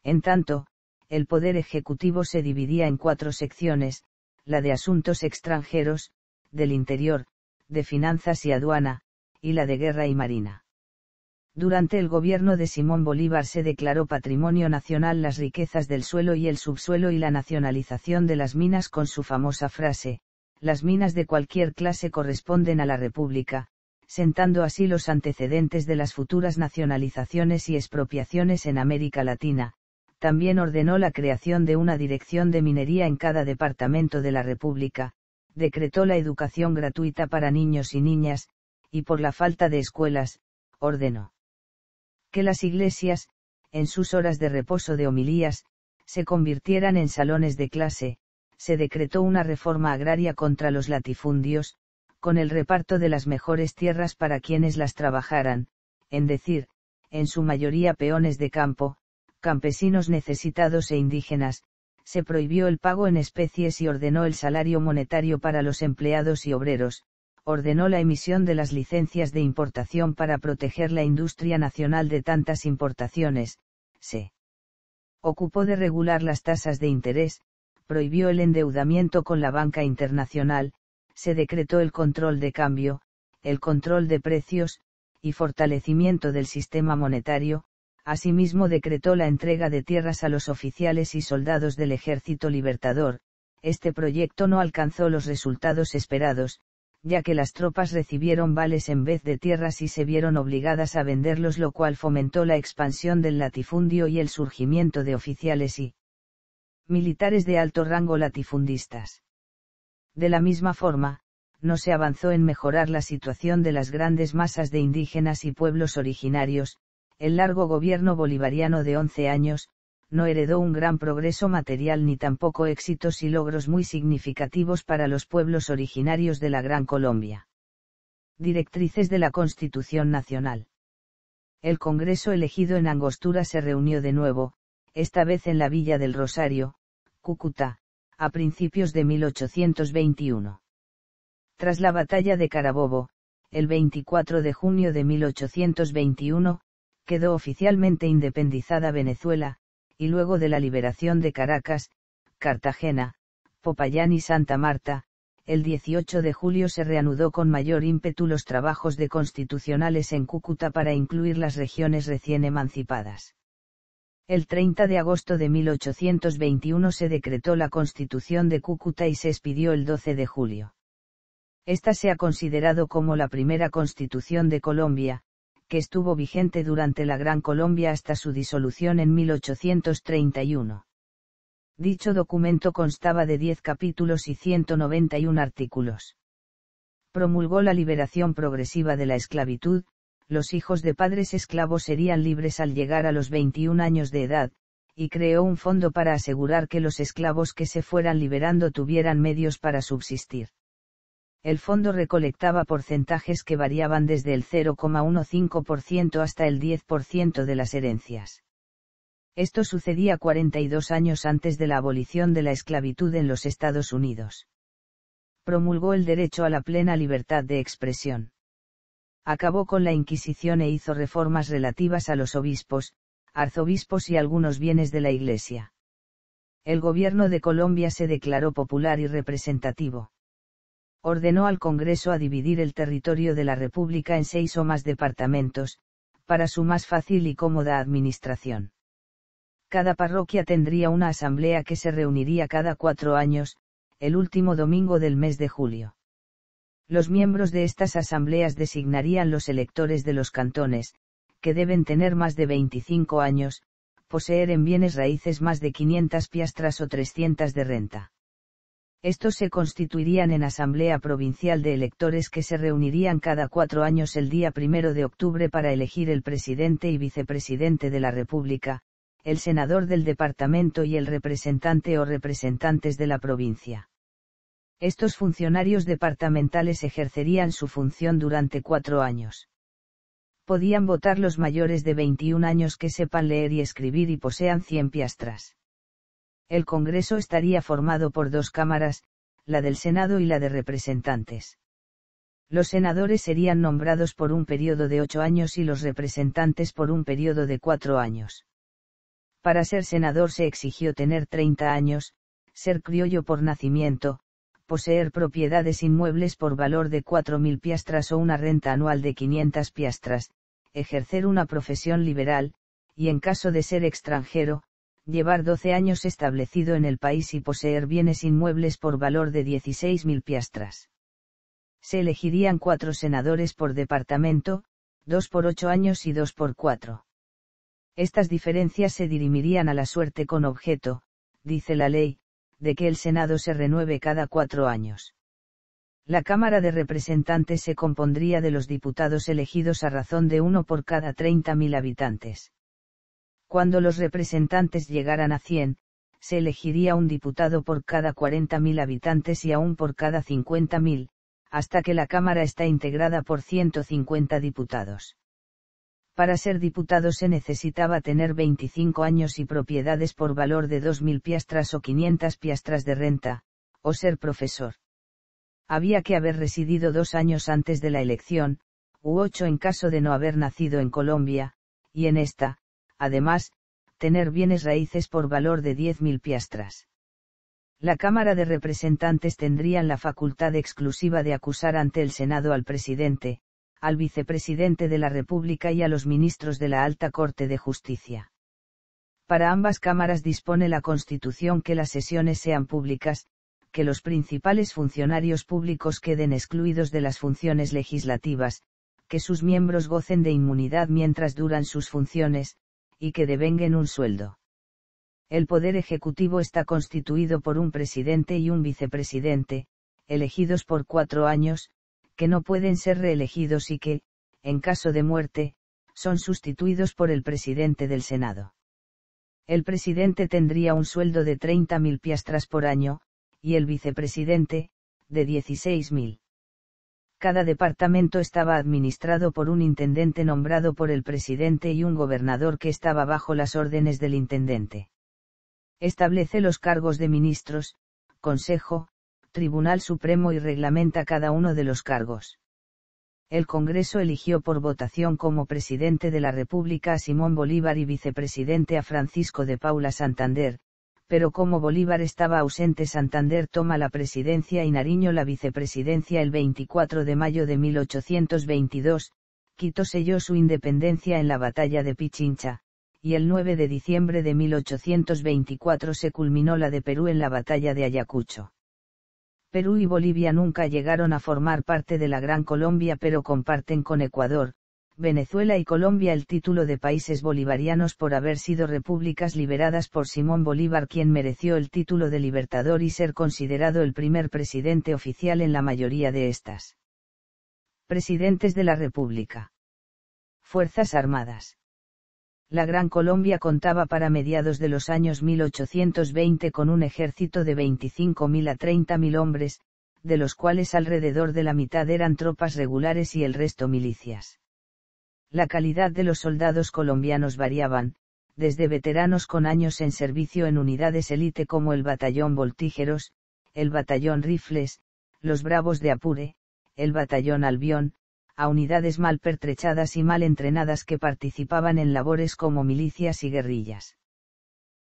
En tanto, el poder ejecutivo se dividía en 4 secciones, la de asuntos extranjeros, del interior, de finanzas y aduana, y la de guerra y marina. Durante el gobierno de Simón Bolívar se declaró patrimonio nacional las riquezas del suelo y el subsuelo y la nacionalización de las minas con su famosa frase: las minas de cualquier clase corresponden a la República, sentando así los antecedentes de las futuras nacionalizaciones y expropiaciones en América Latina. También ordenó la creación de una dirección de minería en cada departamento de la República, decretó la educación gratuita para niños y niñas, y por la falta de escuelas, ordenó que las iglesias, en sus horas de reposo de homilías, se convirtieran en salones de clase. Se decretó una reforma agraria contra los latifundios, con el reparto de las mejores tierras para quienes las trabajaran, en decir, en su mayoría peones de campo, campesinos necesitados e indígenas. Se prohibió el pago en especies y ordenó el salario monetario para los empleados y obreros. Ordenó la emisión de las licencias de importación para proteger la industria nacional de tantas importaciones. Se ocupó de regular las tasas de interés, prohibió el endeudamiento con la banca internacional, se decretó el control de cambio, el control de precios, y fortalecimiento del sistema monetario. Asimismo decretó la entrega de tierras a los oficiales y soldados del Ejército Libertador. Este proyecto no alcanzó los resultados esperados, ya que las tropas recibieron vales en vez de tierras y se vieron obligadas a venderlos, lo cual fomentó la expansión del latifundio y el surgimiento de oficiales y militares de alto rango latifundistas. De la misma forma, no se avanzó en mejorar la situación de las grandes masas de indígenas y pueblos originarios. El largo gobierno bolivariano de 11 años, no heredó un gran progreso material ni tampoco éxitos y logros muy significativos para los pueblos originarios de la Gran Colombia. Directrices de la Constitución Nacional. El Congreso elegido en Angostura se reunió de nuevo, esta vez en la Villa del Rosario, Cúcuta, a principios de 1821. Tras la batalla de Carabobo, el 24 de junio de 1821, quedó oficialmente independizada Venezuela, y luego de la liberación de Caracas, Cartagena, Popayán y Santa Marta, el 18 de julio se reanudó con mayor ímpetu los trabajos de constitucionales en Cúcuta para incluir las regiones recién emancipadas. El 30 de agosto de 1821 se decretó la Constitución de Cúcuta y se expidió el 12 de julio. Esta se ha considerado como la primera Constitución de Colombia, que estuvo vigente durante la Gran Colombia hasta su disolución en 1831. Dicho documento constaba de 10 capítulos y 191 artículos. Promulgó la liberación progresiva de la esclavitud. Los hijos de padres esclavos serían libres al llegar a los 21 años de edad, y creó un fondo para asegurar que los esclavos que se fueran liberando tuvieran medios para subsistir. El fondo recolectaba porcentajes que variaban desde el 0,15% hasta el 10% de las herencias. Esto sucedía 42 años antes de la abolición de la esclavitud en los Estados Unidos. Promulgó el derecho a la plena libertad de expresión. Acabó con la Inquisición e hizo reformas relativas a los obispos, arzobispos y algunos bienes de la Iglesia. El gobierno de Colombia se declaró popular y representativo. Ordenó al Congreso a dividir el territorio de la República en 6 o más departamentos, para su más fácil y cómoda administración. Cada parroquia tendría una asamblea que se reuniría cada 4 años, el último domingo del mes de julio. Los miembros de estas asambleas designarían los electores de los cantones, que deben tener más de 25 años, poseer en bienes raíces más de 500 piastras o 300 de renta. Estos se constituirían en asamblea provincial de electores que se reunirían cada 4 años el día 1 de octubre para elegir el presidente y vicepresidente de la República, el senador del departamento y el representante o representantes de la provincia. Estos funcionarios departamentales ejercerían su función durante 4 años. Podían votar los mayores de 21 años que sepan leer y escribir y posean 100 piastras. El Congreso estaría formado por 2 cámaras, la del Senado y la de representantes. Los senadores serían nombrados por un periodo de 8 años y los representantes por un periodo de 4 años. Para ser senador se exigió tener 30 años, ser criollo por nacimiento, poseer propiedades inmuebles por valor de 4.000 piastras o una renta anual de 500 piastras, ejercer una profesión liberal, y en caso de ser extranjero, llevar 12 años establecido en el país y poseer bienes inmuebles por valor de 16.000 piastras. Se elegirían 4 senadores por departamento, 2 por 8 años y 2 por 4. Estas diferencias se dirimirían a la suerte con objeto, dice la ley, de que el Senado se renueve cada 4 años. La Cámara de Representantes se compondría de los diputados elegidos a razón de 1 por cada 30.000 habitantes. Cuando los representantes llegaran a 100, se elegiría un diputado por cada 40.000 habitantes y aún por cada 50.000, hasta que la Cámara está integrada por 150 diputados. Para ser diputado se necesitaba tener 25 años y propiedades por valor de 2.000 piastras o 500 piastras de renta, o ser profesor. Había que haber residido 2 años antes de la elección, u 8 en caso de no haber nacido en Colombia, y en esta, además, tener bienes raíces por valor de 10.000 piastras. La Cámara de Representantes tendrían la facultad exclusiva de acusar ante el Senado al presidente, al vicepresidente de la República y a los ministros de la Alta Corte de Justicia. Para ambas cámaras dispone la Constitución que las sesiones sean públicas, que los principales funcionarios públicos queden excluidos de las funciones legislativas, que sus miembros gocen de inmunidad mientras duran sus funciones, y que devenguen un sueldo. El Poder Ejecutivo está constituido por un presidente y un vicepresidente, elegidos por 4 años, que no pueden ser reelegidos y que, en caso de muerte, son sustituidos por el presidente del Senado. El presidente tendría un sueldo de 30.000 piastras por año, y el vicepresidente, de 16.000. Cada departamento estaba administrado por un intendente nombrado por el presidente y un gobernador que estaba bajo las órdenes del intendente. Establece los cargos de ministros, Consejo, Tribunal Supremo y reglamenta cada uno de los cargos. El Congreso eligió por votación como presidente de la República a Simón Bolívar y vicepresidente a Francisco de Paula Santander, pero como Bolívar estaba ausente, Santander toma la presidencia y Nariño la vicepresidencia el 24 de mayo de 1822, Quito selló su independencia en la batalla de Pichincha, y el 9 de diciembre de 1824 se culminó la de Perú en la batalla de Ayacucho. Perú y Bolivia nunca llegaron a formar parte de la Gran Colombia, pero comparten con Ecuador, Venezuela y Colombia el título de países bolivarianos por haber sido repúblicas liberadas por Simón Bolívar, quien mereció el título de libertador y ser considerado el primer presidente oficial en la mayoría de estas. Presidentes de la República. Fuerzas Armadas. La Gran Colombia contaba para mediados de los años 1820 con un ejército de 25.000 a 30.000 hombres, de los cuales alrededor de la mitad eran tropas regulares y el resto milicias. La calidad de los soldados colombianos variaban, desde veteranos con años en servicio en unidades élite como el Batallón Voltígeros, el Batallón Rifles, los Bravos de Apure, el Batallón Albión, a unidades mal pertrechadas y mal entrenadas que participaban en labores como milicias y guerrillas.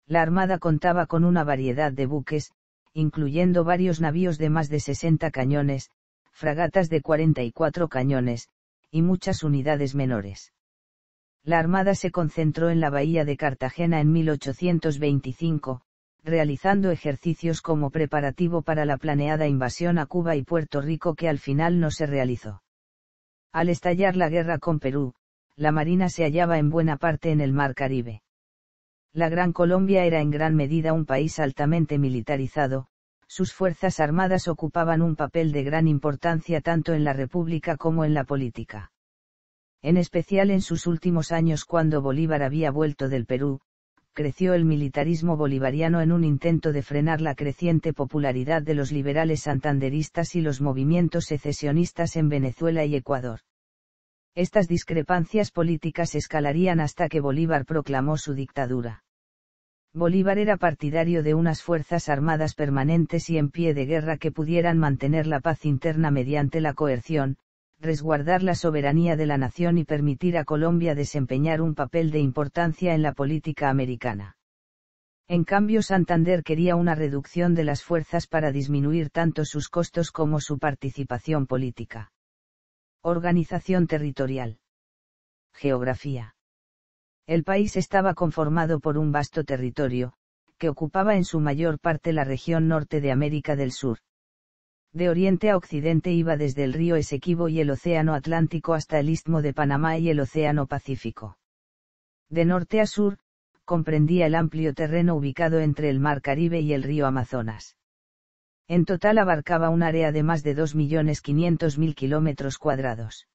La Armada contaba con una variedad de buques, incluyendo varios navíos de más de 60 cañones, fragatas de 44 cañones, y muchas unidades menores. La Armada se concentró en la bahía de Cartagena en 1825, realizando ejercicios como preparativo para la planeada invasión a Cuba y Puerto Rico, que al final no se realizó. Al estallar la guerra con Perú, la Marina se hallaba en buena parte en el Mar Caribe. La Gran Colombia era en gran medida un país altamente militarizado, sus fuerzas armadas ocupaban un papel de gran importancia tanto en la República como en la política. En especial en sus últimos años, cuando Bolívar había vuelto del Perú, creció el militarismo bolivariano en un intento de frenar la creciente popularidad de los liberales santanderistas y los movimientos secesionistas en Venezuela y Ecuador. Estas discrepancias políticas escalarían hasta que Bolívar proclamó su dictadura. Bolívar era partidario de unas fuerzas armadas permanentes y en pie de guerra que pudieran mantener la paz interna mediante la coerción, resguardar la soberanía de la nación y permitir a Colombia desempeñar un papel de importancia en la política americana. En cambio, Santander quería una reducción de las fuerzas para disminuir tanto sus costos como su participación política. Organización territorial. Geografía. El país estaba conformado por un vasto territorio, que ocupaba en su mayor parte la región norte de América del Sur. De oriente a occidente iba desde el río Esequibo y el océano Atlántico hasta el istmo de Panamá y el océano Pacífico. De norte a sur, comprendía el amplio terreno ubicado entre el Mar Caribe y el río Amazonas. En total abarcaba un área de más de 2.500.000 kilómetros cuadrados.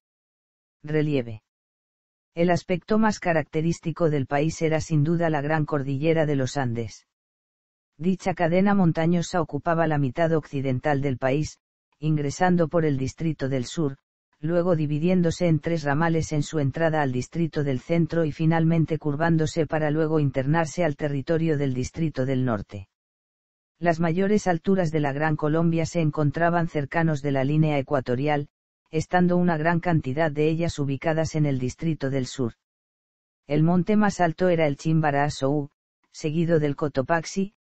Relieve. El aspecto más característico del país era sin duda la gran cordillera de los Andes. Dicha cadena montañosa ocupaba la mitad occidental del país, ingresando por el Distrito del Sur, luego dividiéndose en tres ramales en su entrada al Distrito del Centro y finalmente curvándose para luego internarse al territorio del Distrito del Norte. Las mayores alturas de la Gran Colombia se encontraban cercanos de la línea ecuatorial, estando una gran cantidad de ellas ubicadas en el Distrito del Sur. El monte más alto era el Chimborazo, seguido del Cotopaxi,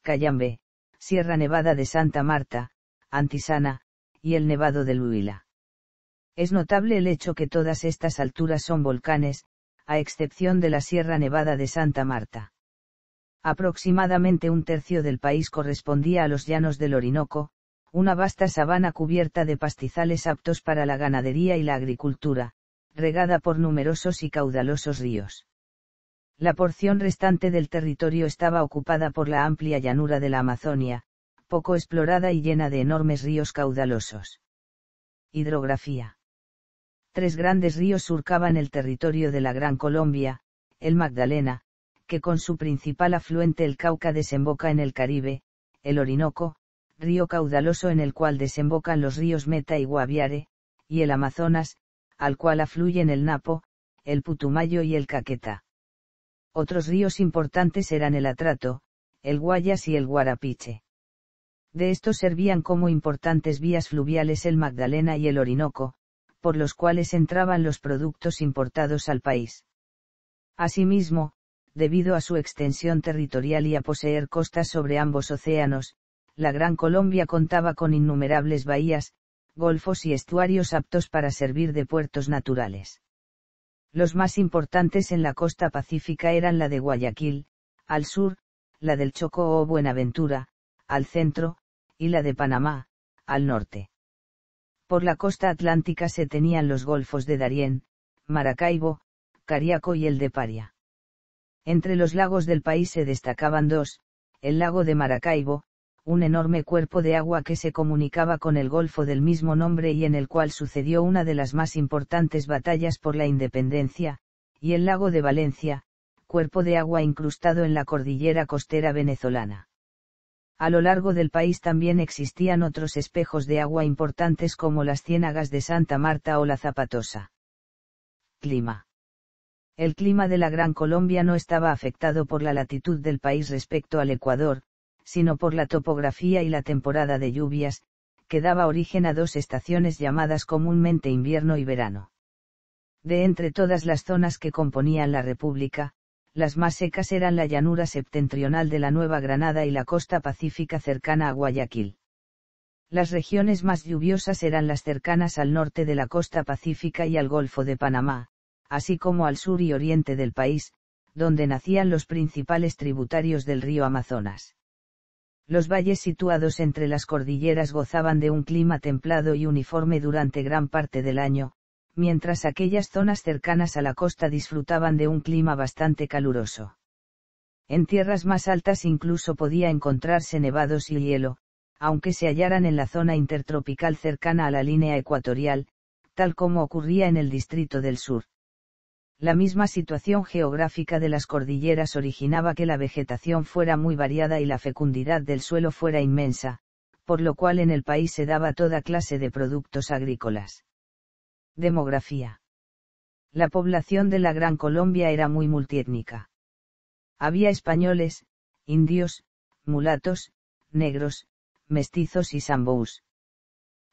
Cayambe, Sierra Nevada de Santa Marta, Antisana, y el Nevado del Huila. Es notable el hecho que todas estas alturas son volcanes, a excepción de la Sierra Nevada de Santa Marta. Aproximadamente un tercio del país correspondía a los llanos del Orinoco, una vasta sabana cubierta de pastizales aptos para la ganadería y la agricultura, regada por numerosos y caudalosos ríos. La porción restante del territorio estaba ocupada por la amplia llanura de la Amazonia, poco explorada y llena de enormes ríos caudalosos. Hidrografía. Tres grandes ríos surcaban el territorio de la Gran Colombia: el Magdalena, que con su principal afluente el Cauca desemboca en el Caribe; el Orinoco, río caudaloso en el cual desembocan los ríos Meta y Guaviare; y el Amazonas, al cual afluyen el Napo, el Putumayo y el Caquetá. Otros ríos importantes eran el Atrato, el Guayas y el Guarapiche. De estos servían como importantes vías fluviales el Magdalena y el Orinoco, por los cuales entraban los productos importados al país. Asimismo, debido a su extensión territorial y a poseer costas sobre ambos océanos, la Gran Colombia contaba con innumerables bahías, golfos y estuarios aptos para servir de puertos naturales. Los más importantes en la costa pacífica eran la de Guayaquil, al sur, la del Chocó o Buenaventura, al centro, y la de Panamá, al norte. Por la costa atlántica se tenían los golfos de Darién, Maracaibo, Cariaco y el de Paria. Entre los lagos del país se destacaban dos: el lago de Maracaibo, un enorme cuerpo de agua que se comunicaba con el golfo del mismo nombre y en el cual sucedió una de las más importantes batallas por la independencia, y el lago de Valencia, cuerpo de agua incrustado en la cordillera costera venezolana. A lo largo del país también existían otros espejos de agua importantes como las Ciénagas de Santa Marta o la Zapatosa. Clima. El clima de la Gran Colombia no estaba afectado por la latitud del país respecto al Ecuador, sino por la topografía y la temporada de lluvias, que daba origen a dos estaciones llamadas comúnmente invierno y verano. De entre todas las zonas que componían la República, las más secas eran la llanura septentrional de la Nueva Granada y la costa pacífica cercana a Guayaquil. Las regiones más lluviosas eran las cercanas al norte de la costa pacífica y al Golfo de Panamá, así como al sur y oriente del país, donde nacían los principales tributarios del río Amazonas. Los valles situados entre las cordilleras gozaban de un clima templado y uniforme durante gran parte del año, mientras aquellas zonas cercanas a la costa disfrutaban de un clima bastante caluroso. En tierras más altas incluso podía encontrarse nevados y hielo, aunque se hallaran en la zona intertropical cercana a la línea ecuatorial, tal como ocurría en el Distrito del Sur. La misma situación geográfica de las cordilleras originaba que la vegetación fuera muy variada y la fecundidad del suelo fuera inmensa, por lo cual en el país se daba toda clase de productos agrícolas. Demografía. La población de la Gran Colombia era muy multiétnica. Había españoles, indios, mulatos, negros, mestizos y zambous.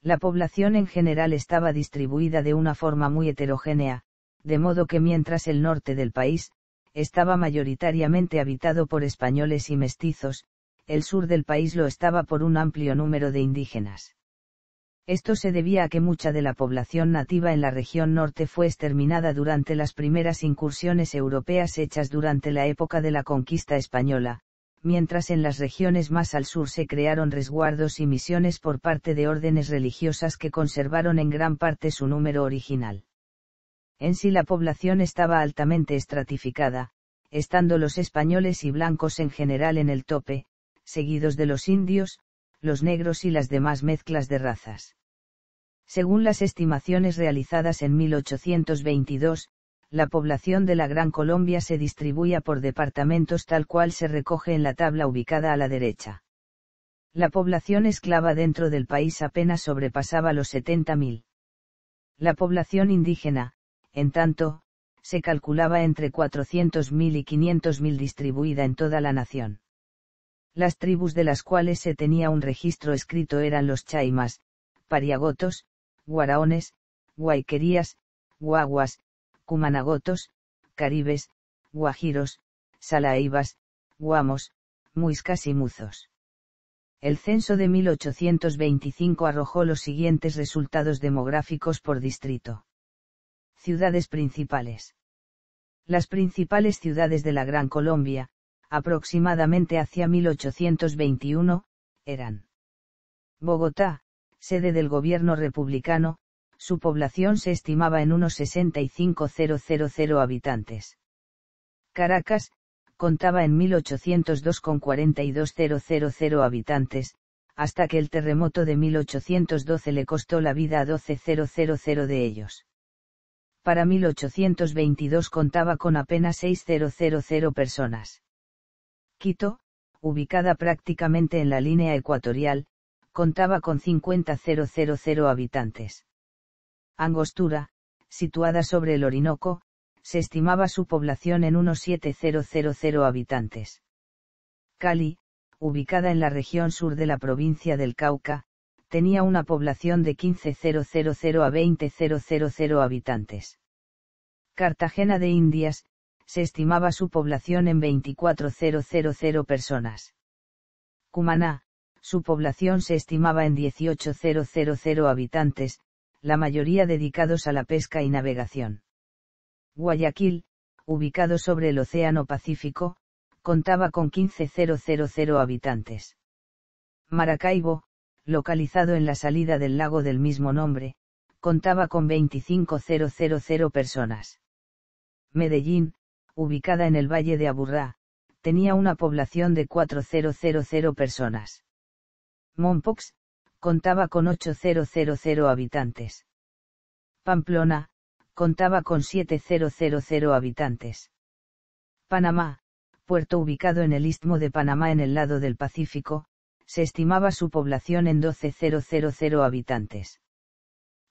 La población en general estaba distribuida de una forma muy heterogénea, de modo que mientras el norte del país estaba mayoritariamente habitado por españoles y mestizos, el sur del país lo estaba por un amplio número de indígenas. Esto se debía a que mucha de la población nativa en la región norte fue exterminada durante las primeras incursiones europeas hechas durante la época de la conquista española, mientras en las regiones más al sur se crearon resguardos y misiones por parte de órdenes religiosas que conservaron en gran parte su número original. En sí la población estaba altamente estratificada, estando los españoles y blancos en general en el tope, seguidos de los indios, los negros y las demás mezclas de razas. Según las estimaciones realizadas en 1822, la población de la Gran Colombia se distribuía por departamentos tal cual se recoge en la tabla ubicada a la derecha. La población esclava dentro del país apenas sobrepasaba los 70.000. La población indígena, en tanto, se calculaba entre 400.000 y 500.000 distribuida en toda la nación. Las tribus de las cuales se tenía un registro escrito eran los chaimas, pariagotos, guaraones, guayquerías, guaguas, cumanagotos, caribes, guajiros, salaivas, guamos, muiscas y muzos. El censo de 1825 arrojó los siguientes resultados demográficos por distrito. Ciudades principales. Las principales ciudades de la Gran Colombia, aproximadamente hacia 1821, eran Bogotá, sede del gobierno republicano, su población se estimaba en unos 65.000 habitantes. Caracas, contaba en 1802 con 42.000 habitantes, hasta que el terremoto de 1812 le costó la vida a 12.000 de ellos. Para 1822 contaba con apenas 6.000 personas. Quito, ubicada prácticamente en la línea ecuatorial, contaba con 50.000 habitantes. Angostura, situada sobre el Orinoco, se estimaba su población en unos 7.000 habitantes. Cali, ubicada en la región sur de la provincia del Cauca, tenía una población de 15.000 a 20.000 habitantes. Cartagena de Indias, se estimaba su población en 24.000 personas. Cumaná, su población se estimaba en 18.000 habitantes, la mayoría dedicados a la pesca y navegación. Guayaquil, ubicado sobre el Océano Pacífico, contaba con 15.000 habitantes. Maracaibo, localizado en la salida del lago del mismo nombre, contaba con 25.000 personas. Medellín, ubicada en el Valle de Aburrá, tenía una población de 4.000 personas. Mompox, contaba con 8.000 habitantes. Pamplona, contaba con 7.000 habitantes. Panamá, puerto ubicado en el Istmo de Panamá en el lado del Pacífico, se estimaba su población en 12.000 habitantes.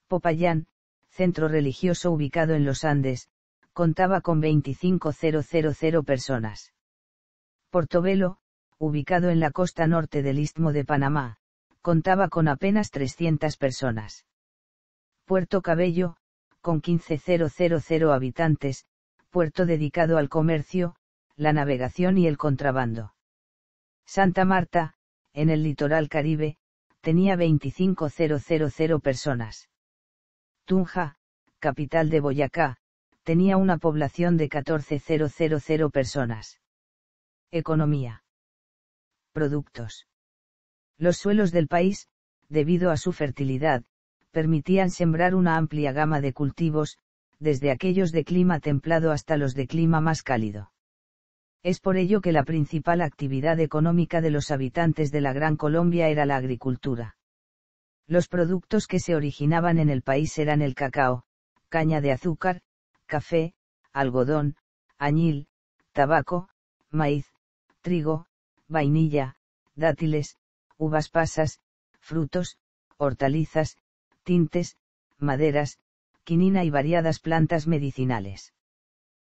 Popayán, centro religioso ubicado en los Andes, contaba con 25.000 personas. Portobelo, ubicado en la costa norte del Istmo de Panamá, contaba con apenas 300 personas. Puerto Cabello, con 15.000 habitantes, puerto dedicado al comercio, la navegación y el contrabando. Santa Marta, en el litoral Caribe, tenía 25.000 personas. Tunja, capital de Boyacá, tenía una población de 14.000 personas. Economía. Productos. Los suelos del país, debido a su fertilidad, permitían sembrar una amplia gama de cultivos, desde aquellos de clima templado hasta los de clima más cálido. Es por ello que la principal actividad económica de los habitantes de la Gran Colombia era la agricultura. Los productos que se originaban en el país eran el cacao, caña de azúcar, café, algodón, añil, tabaco, maíz, trigo, vainilla, dátiles, uvas pasas, frutos, hortalizas, tintes, maderas, quinina y variadas plantas medicinales.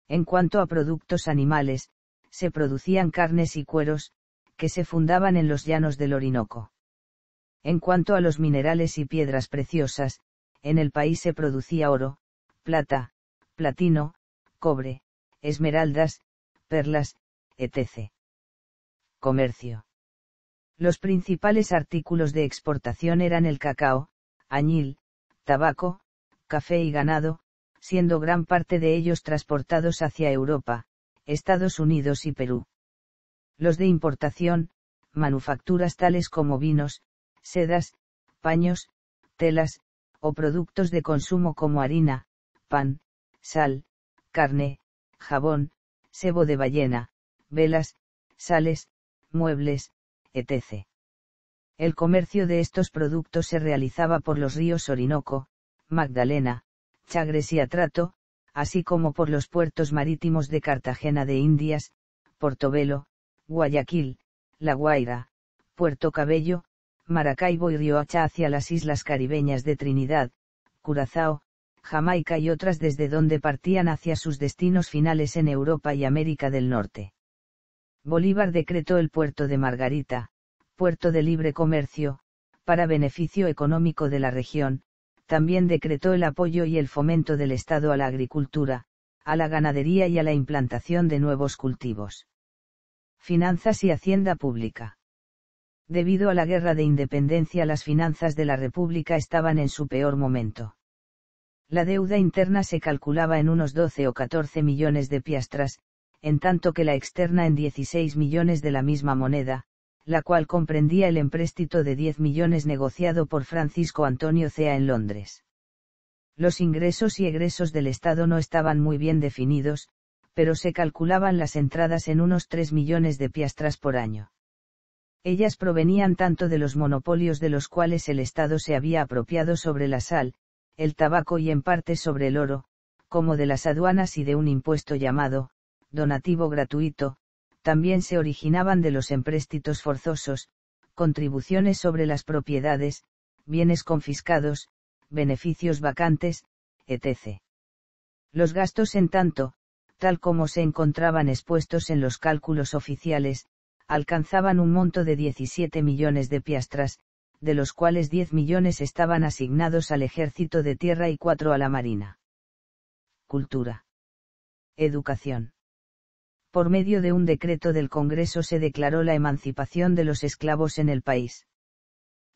En cuanto a productos animales, se producían carnes y cueros, que se fundaban en los llanos del Orinoco. En cuanto a los minerales y piedras preciosas, en el país se producía oro, plata, platino, cobre, esmeraldas, perlas, etc. Comercio. Los principales artículos de exportación eran el cacao, añil, tabaco, café y ganado, siendo gran parte de ellos transportados hacia Europa, Estados Unidos y Perú. Los de importación, manufacturas tales como vinos, sedas, paños, telas, o productos de consumo como harina, pan, sal, carne, jabón, sebo de ballena, velas, sales, muebles, etc. El comercio de estos productos se realizaba por los ríos Orinoco, Magdalena, Chagres y Atrato, así como por los puertos marítimos de Cartagena de Indias, Portobelo, Guayaquil, La Guaira, Puerto Cabello, Maracaibo y Riohacha hacia las islas caribeñas de Trinidad, Curazao, Jamaica y otras desde donde partían hacia sus destinos finales en Europa y América del Norte. Bolívar decretó el puerto de Margarita, puerto de libre comercio, para beneficio económico de la región. También decretó el apoyo y el fomento del Estado a la agricultura, a la ganadería y a la implantación de nuevos cultivos. Finanzas y hacienda pública. Debido a la guerra de independencia, las finanzas de la República estaban en su peor momento. La deuda interna se calculaba en unos 12 o 14 millones de piastras, en tanto que la externa en 16 millones de la misma moneda, la cual comprendía el empréstito de 10 millones negociado por Francisco Antonio Cea en Londres. Los ingresos y egresos del Estado no estaban muy bien definidos, pero se calculaban las entradas en unos 3 millones de piastras por año. Ellas provenían tanto de los monopolios de los cuales el Estado se había apropiado sobre la sal, el tabaco y en parte sobre el oro, como de las aduanas y de un impuesto llamado donativo gratuito. También se originaban de los empréstitos forzosos, contribuciones sobre las propiedades, bienes confiscados, beneficios vacantes, etc. Los gastos, en tanto, tal como se encontraban expuestos en los cálculos oficiales, alcanzaban un monto de 17 millones de piastras, de los cuales 10 millones estaban asignados al ejército de tierra y 4 a la marina. Cultura. Educación. Por medio de un decreto del Congreso se declaró la emancipación de los esclavos en el país.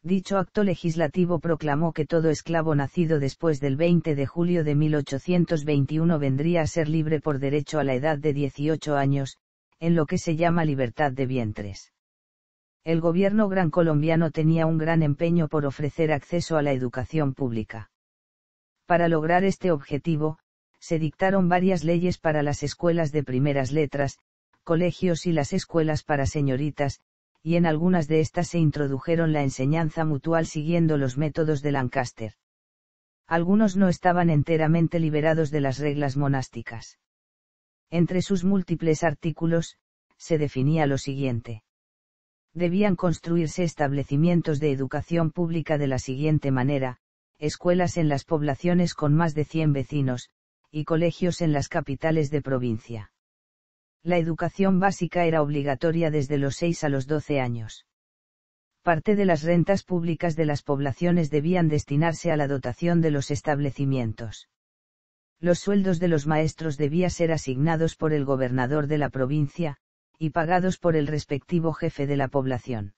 Dicho acto legislativo proclamó que todo esclavo nacido después del 20 de julio de 1821 vendría a ser libre por derecho a la edad de 18 años, en lo que se llama libertad de vientres. El gobierno gran colombiano tenía un gran empeño por ofrecer acceso a la educación pública. Para lograr este objetivo, se dictaron varias leyes para las escuelas de primeras letras, colegios y las escuelas para señoritas, y en algunas de estas se introdujeron la enseñanza mutual siguiendo los métodos de Lancaster. Algunos no estaban enteramente liberados de las reglas monásticas. Entre sus múltiples artículos, se definía lo siguiente. Debían construirse establecimientos de educación pública de la siguiente manera: escuelas en las poblaciones con más de 100 vecinos, y colegios en las capitales de provincia. La educación básica era obligatoria desde los 6 a los 12 años. Parte de las rentas públicas de las poblaciones debían destinarse a la dotación de los establecimientos. Los sueldos de los maestros debían ser asignados por el gobernador de la provincia, y pagados por el respectivo jefe de la población.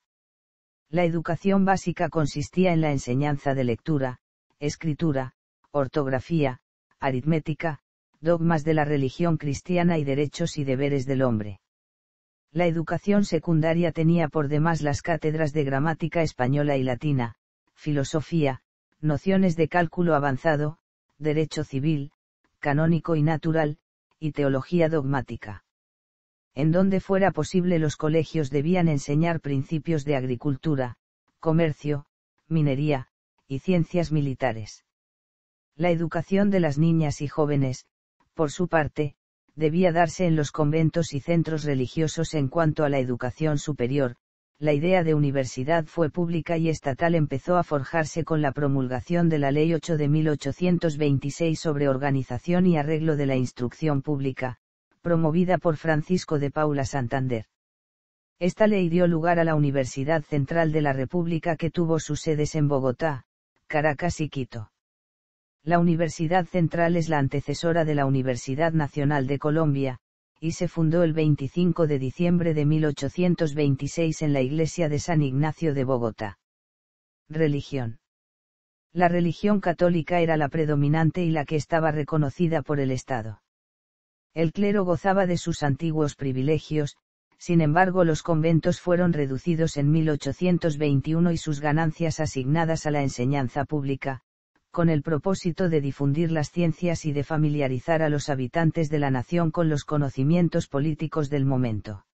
La educación básica consistía en la enseñanza de lectura, escritura, ortografía, aritmética, dogmas de la religión cristiana y derechos y deberes del hombre. La educación secundaria tenía por demás las cátedras de gramática española y latina, filosofía, nociones de cálculo avanzado, derecho civil, canónico y natural, y teología dogmática. En donde fuera posible los colegios debían enseñar principios de agricultura, comercio, minería, y ciencias militares. La educación de las niñas y jóvenes, por su parte, debía darse en los conventos y centros religiosos. En cuanto a la educación superior, la idea de universidad fue pública y estatal empezó a forjarse con la promulgación de la Ley 8 de 1826 sobre organización y arreglo de la instrucción pública, promovida por Francisco de Paula Santander. Esta ley dio lugar a la Universidad Central de la República, que tuvo sus sedes en Bogotá, Caracas y Quito. La Universidad Central es la antecesora de la Universidad Nacional de Colombia, y se fundó el 25 de diciembre de 1826 en la iglesia de San Ignacio de Bogotá. Religión. La religión católica era la predominante y la que estaba reconocida por el Estado. El clero gozaba de sus antiguos privilegios, sin embargo los conventos fueron reducidos en 1821 y sus ganancias asignadas a la enseñanza pública, con el propósito de difundir las ciencias y de familiarizar a los habitantes de la nación con los conocimientos políticos del momento.